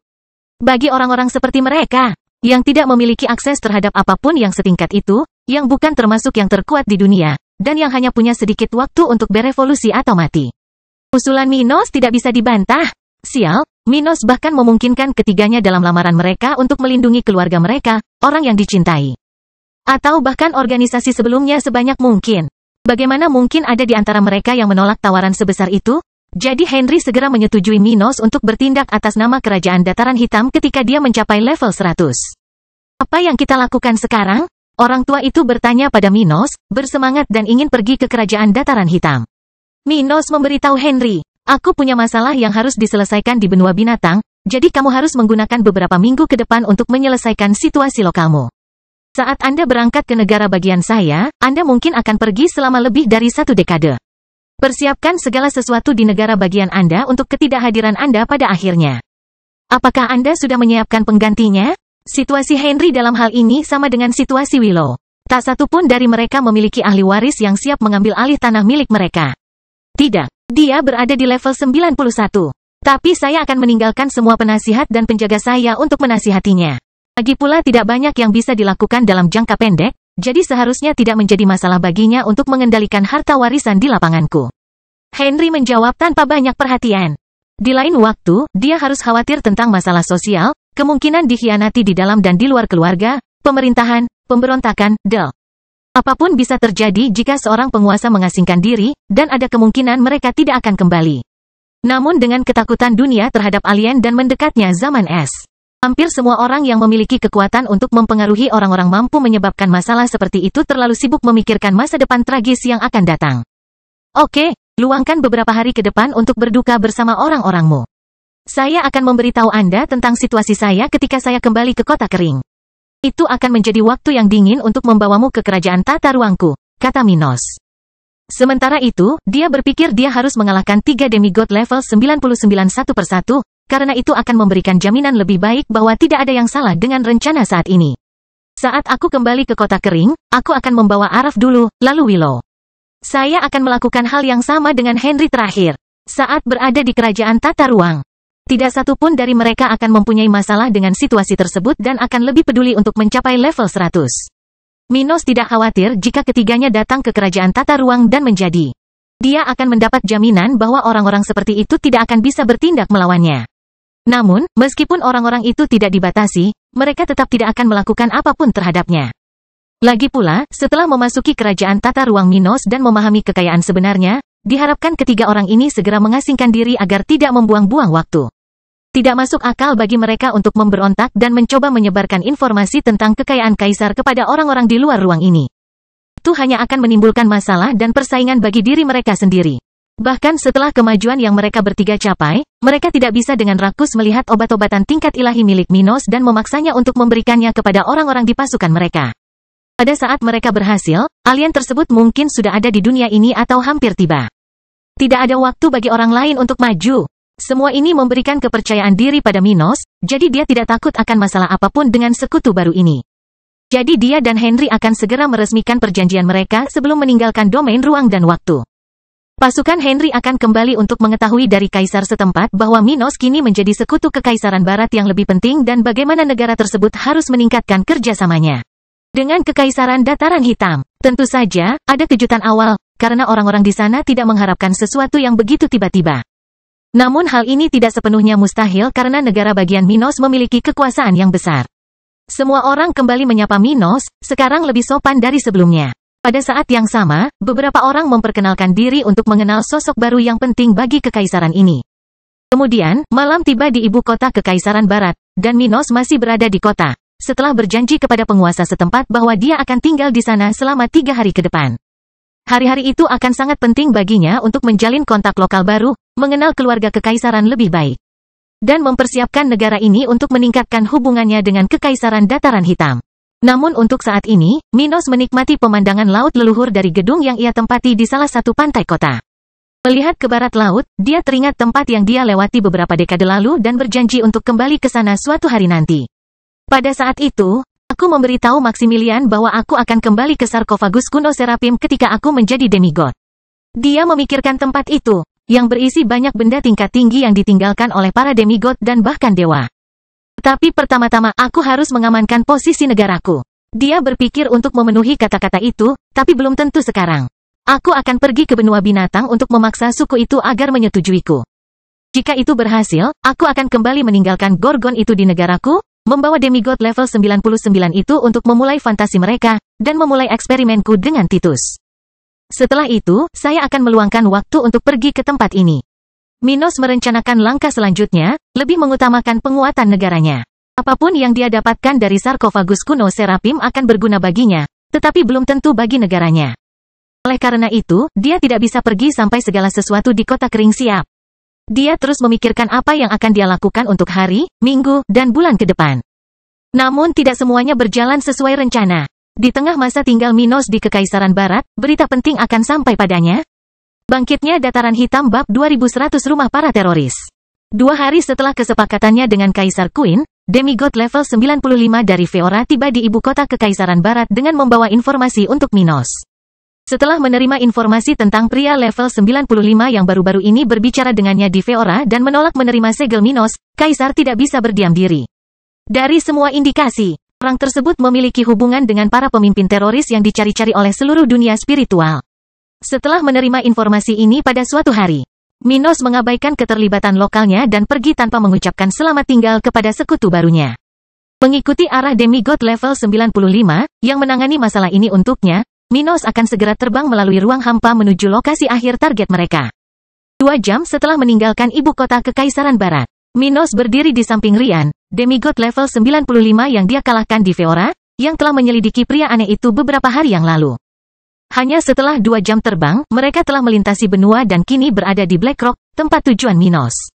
[SPEAKER 1] Bagi orang-orang seperti mereka, yang tidak memiliki akses terhadap apapun yang setingkat itu, yang bukan termasuk yang terkuat di dunia, dan yang hanya punya sedikit waktu untuk berevolusi atau mati. Usulan Minos tidak bisa dibantah. Sial, Minos bahkan memungkinkan ketiganya dalam lamaran mereka untuk melindungi keluarga mereka, orang yang dicintai. Atau bahkan organisasi sebelumnya sebanyak mungkin. Bagaimana mungkin ada di antara mereka yang menolak tawaran sebesar itu? Jadi Henry segera menyetujui Minos untuk bertindak atas nama Kerajaan Dataran Hitam ketika dia mencapai level 100. Apa yang kita lakukan sekarang? Orang tua itu bertanya pada Minos, bersemangat dan ingin pergi ke Kerajaan Dataran Hitam. Minos memberitahu Henry, aku punya masalah yang harus diselesaikan di benua binatang, jadi kamu harus menggunakan beberapa minggu ke depan untuk menyelesaikan situasi lokalmu. Saat Anda berangkat ke negara bagian saya, Anda mungkin akan pergi selama lebih dari 1 dekade. Persiapkan segala sesuatu di negara bagian Anda untuk ketidakhadiran Anda pada akhirnya. Apakah Anda sudah menyiapkan penggantinya? Situasi Henry dalam hal ini sama dengan situasi Willow. Tak satu pun dari mereka memiliki ahli waris yang siap mengambil alih tanah milik mereka. Tidak, dia berada di level 91. Tapi saya akan meninggalkan semua penasihat dan penjaga saya untuk menasihatinya. Lagi pula tidak banyak yang bisa dilakukan dalam jangka pendek, jadi seharusnya tidak menjadi masalah baginya untuk mengendalikan harta warisan di lapanganku. Henry menjawab tanpa banyak perhatian. Di lain waktu, dia harus khawatir tentang masalah sosial, kemungkinan dikhianati di dalam dan di luar keluarga, pemerintahan, pemberontakan, apapun bisa terjadi jika seorang penguasa mengasingkan diri, dan ada kemungkinan mereka tidak akan kembali. Namun dengan ketakutan dunia terhadap alien dan mendekatnya zaman es. Hampir semua orang yang memiliki kekuatan untuk mempengaruhi orang-orang mampu menyebabkan masalah seperti itu terlalu sibuk memikirkan masa depan tragis yang akan datang. Oke, luangkan beberapa hari ke depan untuk berduka bersama orang-orangmu. Saya akan memberitahu Anda tentang situasi saya ketika saya kembali ke kota kering. Itu akan menjadi waktu yang dingin untuk membawamu ke kerajaan tata ruangku, kata Minos. Sementara itu, dia berpikir dia harus mengalahkan 3 demigod level 99 satu persatu, karena itu akan memberikan jaminan lebih baik bahwa tidak ada yang salah dengan rencana saat ini. Saat aku kembali ke kota kering, aku akan membawa Araf dulu, lalu Willow. Saya akan melakukan hal yang sama dengan Henry terakhir, saat berada di kerajaan tata ruang. Tidak satu pun dari mereka akan mempunyai masalah dengan situasi tersebut dan akan lebih peduli untuk mencapai level 100. Minos tidak khawatir jika ketiganya datang ke kerajaan tata ruang dan menjadi. Dia akan mendapat jaminan bahwa orang-orang seperti itu tidak akan bisa bertindak melawannya. Namun, meskipun orang-orang itu tidak dibatasi, mereka tetap tidak akan melakukan apapun terhadapnya. Lagi pula, setelah memasuki kerajaan tata ruang Minos dan memahami kekayaan sebenarnya, diharapkan ketiga orang ini segera mengasingkan diri agar tidak membuang-buang waktu. Tidak masuk akal bagi mereka untuk memberontak dan mencoba menyebarkan informasi tentang kekayaan kaisar kepada orang-orang di luar ruang ini. Itu hanya akan menimbulkan masalah dan persaingan bagi diri mereka sendiri. Bahkan setelah kemajuan yang mereka bertiga capai, mereka tidak bisa dengan rakus melihat obat-obatan tingkat ilahi milik Minos dan memaksanya untuk memberikannya kepada orang-orang di pasukan mereka. Pada saat mereka berhasil, alien tersebut mungkin sudah ada di dunia ini atau hampir tiba. Tidak ada waktu bagi orang lain untuk maju. Semua ini memberikan kepercayaan diri pada Minos, jadi dia tidak takut akan masalah apapun dengan sekutu baru ini. Jadi dia dan Henry akan segera meresmikan perjanjian mereka sebelum meninggalkan domain ruang dan waktu. Pasukan Henry akan kembali untuk mengetahui dari kaisar setempat bahwa Minos kini menjadi sekutu kekaisaran barat yang lebih penting dan bagaimana negara tersebut harus meningkatkan kerjasamanya. Dengan kekaisaran dataran hitam, tentu saja, ada kejutan awal, karena orang-orang di sana tidak mengharapkan sesuatu yang begitu tiba-tiba. Namun hal ini tidak sepenuhnya mustahil karena negara bagian Minos memiliki kekuasaan yang besar. Semua orang kembali menyapa Minos, sekarang lebih sopan dari sebelumnya. Pada saat yang sama, beberapa orang memperkenalkan diri untuk mengenal sosok baru yang penting bagi kekaisaran ini. Kemudian, malam tiba di ibu kota kekaisaran barat, dan Minos masih berada di kota, setelah berjanji kepada penguasa setempat bahwa dia akan tinggal di sana selama 3 hari ke depan. Hari-hari itu akan sangat penting baginya untuk menjalin kontak lokal baru, mengenal keluarga kekaisaran lebih baik, dan mempersiapkan negara ini untuk meningkatkan hubungannya dengan kekaisaran dataran hitam. Namun untuk saat ini, Minos menikmati pemandangan laut leluhur dari gedung yang ia tempati di salah satu pantai kota. Melihat ke barat laut, dia teringat tempat yang dia lewati beberapa dekade lalu dan berjanji untuk kembali ke sana suatu hari nanti. Pada saat itu, aku memberitahu Maximilian bahwa aku akan kembali ke sarkofagus kuno Serapim ketika aku menjadi demigod. Dia memikirkan tempat itu, yang berisi banyak benda tingkat tinggi yang ditinggalkan oleh para demigod dan bahkan dewa. Tapi pertama-tama aku harus mengamankan posisi negaraku. Dia berpikir untuk memenuhi kata-kata itu, tapi belum tentu sekarang. Aku akan pergi ke benua binatang untuk memaksa suku itu agar menyetujuiku. Jika itu berhasil, aku akan kembali meninggalkan Gorgon itu di negaraku, membawa demigod level 99 itu untuk memulai fantasi mereka, dan memulai eksperimenku dengan Titus. Setelah itu, saya akan meluangkan waktu untuk pergi ke tempat ini. Minos merencanakan langkah selanjutnya, lebih mengutamakan penguatan negaranya. Apapun yang dia dapatkan dari sarkofagus kuno Serapim akan berguna baginya, tetapi belum tentu bagi negaranya. Oleh karena itu, dia tidak bisa pergi sampai segala sesuatu di kota kering siap. Dia terus memikirkan apa yang akan dia lakukan untuk hari, minggu, dan bulan ke depan. Namun tidak semuanya berjalan sesuai rencana. Di tengah masa tinggal Minos di Kekaisaran Barat, berita penting akan sampai padanya. Bangkitnya Dataran Hitam bab 2100 Rumah Para Teroris. 2 hari setelah kesepakatannya dengan Kaisar Queen, demigod level 95 dari Feora tiba di ibu kota Kekaisaran Barat dengan membawa informasi untuk Minos. Setelah menerima informasi tentang pria level 95 yang baru-baru ini berbicara dengannya di Feora dan menolak menerima segel Minos, Kaisar tidak bisa berdiam diri. Dari semua indikasi, orang tersebut memiliki hubungan dengan para pemimpin teroris yang dicari-cari oleh seluruh dunia spiritual. Setelah menerima informasi ini pada suatu hari, Minos mengabaikan keterlibatan lokalnya dan pergi tanpa mengucapkan selamat tinggal kepada sekutu barunya. Mengikuti arah demigod level 95, yang menangani masalah ini untuknya, Minos akan segera terbang melalui ruang hampa menuju lokasi akhir target mereka. 2 jam setelah meninggalkan ibu kota Kekaisaran Barat, Minos berdiri di samping Rian, demigod level 95 yang dia kalahkan di Feora, yang telah menyelidiki pria aneh itu beberapa hari yang lalu. Hanya setelah 2 jam terbang, mereka telah melintasi benua dan kini berada di Black Rock, tempat tujuan Minos.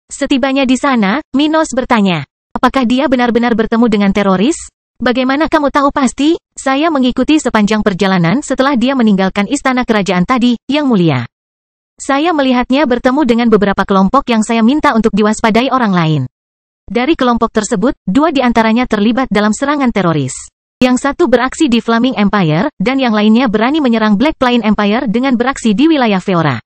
[SPEAKER 1] Setibanya di sana, Minos bertanya, apakah dia benar-benar bertemu dengan teroris? Bagaimana kamu tahu pasti? Saya mengikuti sepanjang perjalanan setelah dia meninggalkan istana kerajaan tadi, Yang Mulia. Saya melihatnya bertemu dengan beberapa kelompok yang saya minta untuk diwaspadai orang lain. Dari kelompok tersebut, 2 di antaranya terlibat dalam serangan teroris. Yang satu beraksi di Flaming Empire, dan yang lainnya berani menyerang Black Plain Empire dengan beraksi di wilayah Feora.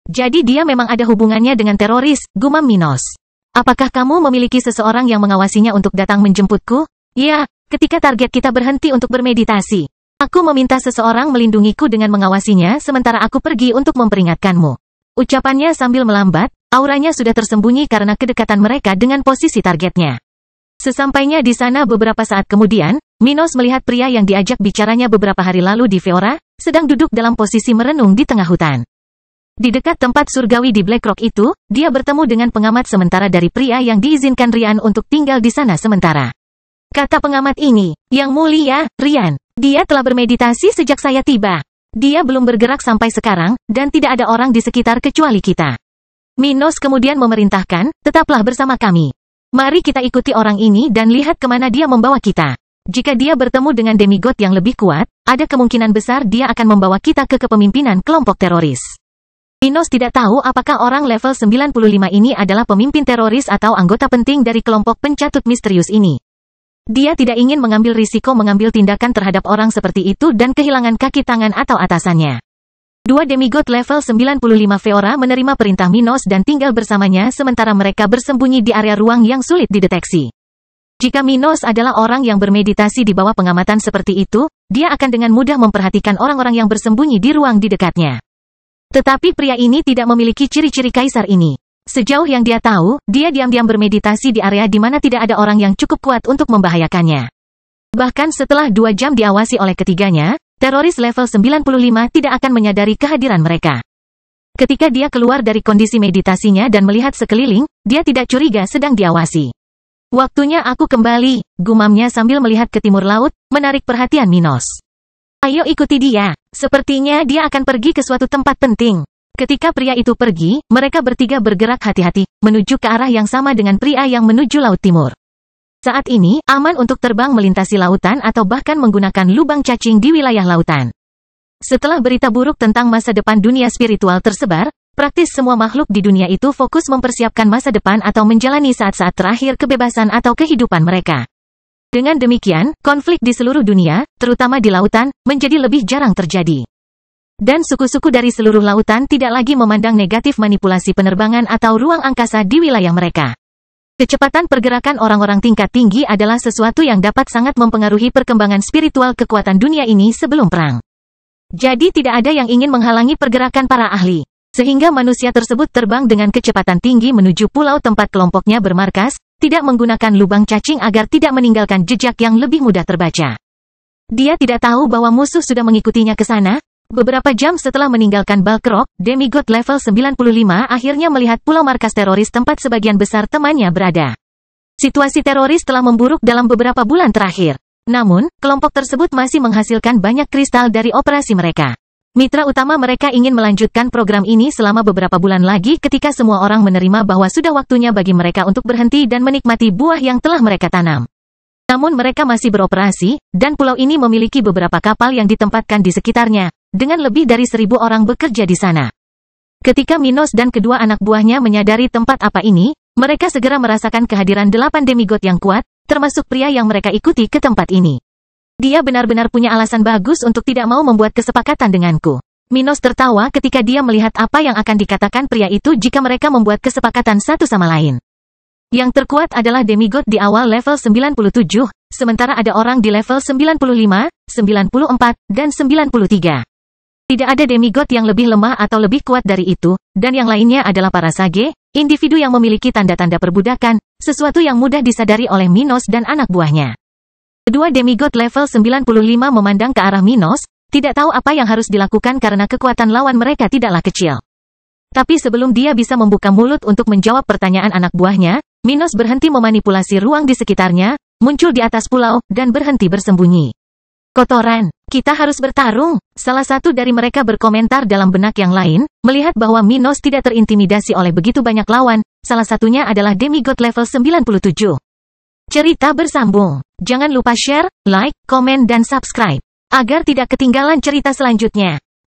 [SPEAKER 1] Jadi dia memang ada hubungannya dengan teroris, gumam Minos. Apakah kamu memiliki seseorang yang mengawasinya untuk datang menjemputku? Ya, ketika target kita berhenti untuk bermeditasi. Aku meminta seseorang melindungiku dengan mengawasinya sementara aku pergi untuk memperingatkanmu. Ucapannya sambil melambat, auranya sudah tersembunyi karena kedekatan mereka dengan posisi targetnya. Sesampainya di sana beberapa saat kemudian, Minos melihat pria yang diajak bicaranya beberapa hari lalu di Feora, sedang duduk dalam posisi merenung di tengah hutan. Di dekat tempat surgawi di Black Rock itu, dia bertemu dengan pengamat sementara dari pria yang diizinkan Rian untuk tinggal di sana sementara. Kata pengamat ini, Yang Mulia, Rian, dia telah bermeditasi sejak saya tiba. Dia belum bergerak sampai sekarang, dan tidak ada orang di sekitar kecuali kita. Minos kemudian memerintahkan, tetaplah bersama kami. Mari kita ikuti orang ini dan lihat kemana dia membawa kita. Jika dia bertemu dengan demigod yang lebih kuat, ada kemungkinan besar dia akan membawa kita ke kepemimpinan kelompok teroris. Minos tidak tahu apakah orang level 95 ini adalah pemimpin teroris atau anggota penting dari kelompok pencatut misterius ini. Dia tidak ingin mengambil risiko mengambil tindakan terhadap orang seperti itu dan kehilangan kaki tangan atau atasannya. 2 demigod level 95 Feora menerima perintah Minos dan tinggal bersamanya sementara mereka bersembunyi di area ruang yang sulit dideteksi. Jika Minos adalah orang yang bermeditasi di bawah pengamatan seperti itu, dia akan dengan mudah memperhatikan orang-orang yang bersembunyi di ruang di dekatnya. Tetapi pria ini tidak memiliki ciri-ciri kaisar ini. Sejauh yang dia tahu, dia diam-diam bermeditasi di area di mana tidak ada orang yang cukup kuat untuk membahayakannya. Bahkan setelah 2 jam diawasi oleh ketiganya, teroris level 95 tidak akan menyadari kehadiran mereka. Ketika dia keluar dari kondisi meditasinya dan melihat sekeliling, dia tidak curiga sedang diawasi. Waktunya aku kembali, gumamnya sambil melihat ke timur laut, menarik perhatian Minos. Ayo ikuti dia, sepertinya dia akan pergi ke suatu tempat penting. Ketika pria itu pergi, mereka bertiga bergerak hati-hati, menuju ke arah yang sama dengan pria yang menuju Laut Timur. Saat ini, aman untuk terbang melintasi lautan atau bahkan menggunakan lubang cacing di wilayah lautan. Setelah berita buruk tentang masa depan dunia spiritual tersebar, praktis semua makhluk di dunia itu fokus mempersiapkan masa depan atau menjalani saat-saat terakhir kebebasan atau kehidupan mereka. Dengan demikian, konflik di seluruh dunia, terutama di lautan, menjadi lebih jarang terjadi. Dan suku-suku dari seluruh lautan tidak lagi memandang negatif manipulasi penerbangan atau ruang angkasa di wilayah mereka. Kecepatan pergerakan orang-orang tingkat tinggi adalah sesuatu yang dapat sangat mempengaruhi perkembangan spiritual kekuatan dunia ini sebelum perang. Jadi tidak ada yang ingin menghalangi pergerakan para ahli. Sehingga manusia tersebut terbang dengan kecepatan tinggi menuju pulau tempat kelompoknya bermarkas, tidak menggunakan lubang cacing agar tidak meninggalkan jejak yang lebih mudah terbaca. Dia tidak tahu bahwa musuh sudah mengikutinya ke sana. Beberapa jam setelah meninggalkan Black Rock, demigod level 95 akhirnya melihat pulau markas teroris tempat sebagian besar temannya berada. Situasi teroris telah memburuk dalam beberapa bulan terakhir. Namun, kelompok tersebut masih menghasilkan banyak kristal dari operasi mereka. Mitra utama mereka ingin melanjutkan program ini selama beberapa bulan lagi ketika semua orang menerima bahwa sudah waktunya bagi mereka untuk berhenti dan menikmati buah yang telah mereka tanam. Namun mereka masih beroperasi, dan pulau ini memiliki beberapa kapal yang ditempatkan di sekitarnya, dengan lebih dari 1.000 orang bekerja di sana. Ketika Minos dan kedua anak buahnya menyadari tempat apa ini, mereka segera merasakan kehadiran 8 demigod yang kuat, termasuk pria yang mereka ikuti ke tempat ini. Dia benar-benar punya alasan bagus untuk tidak mau membuat kesepakatan denganku. Minos tertawa ketika dia melihat apa yang akan dikatakan pria itu jika mereka membuat kesepakatan satu sama lain. Yang terkuat adalah demigod di awal level 97, sementara ada orang di level 95, 94, dan 93. Tidak ada demigod yang lebih lemah atau lebih kuat dari itu, dan yang lainnya adalah para sage, individu yang memiliki tanda-tanda perbudakan, sesuatu yang mudah disadari oleh Minos dan anak buahnya. Kedua demigod level 95 memandang ke arah Minos, tidak tahu apa yang harus dilakukan karena kekuatan lawan mereka tidaklah kecil. Tapi sebelum dia bisa membuka mulut untuk menjawab pertanyaan anak buahnya, Minos berhenti memanipulasi ruang di sekitarnya, muncul di atas pulau, dan berhenti bersembunyi. Kotoran, kita harus bertarung. Salah satu dari mereka berkomentar dalam benak yang lain, melihat bahwa Minos tidak terintimidasi oleh begitu banyak lawan, salah satunya adalah demigod level 97. Cerita bersambung. Jangan lupa share, like, komen dan subscribe, agar tidak ketinggalan cerita selanjutnya.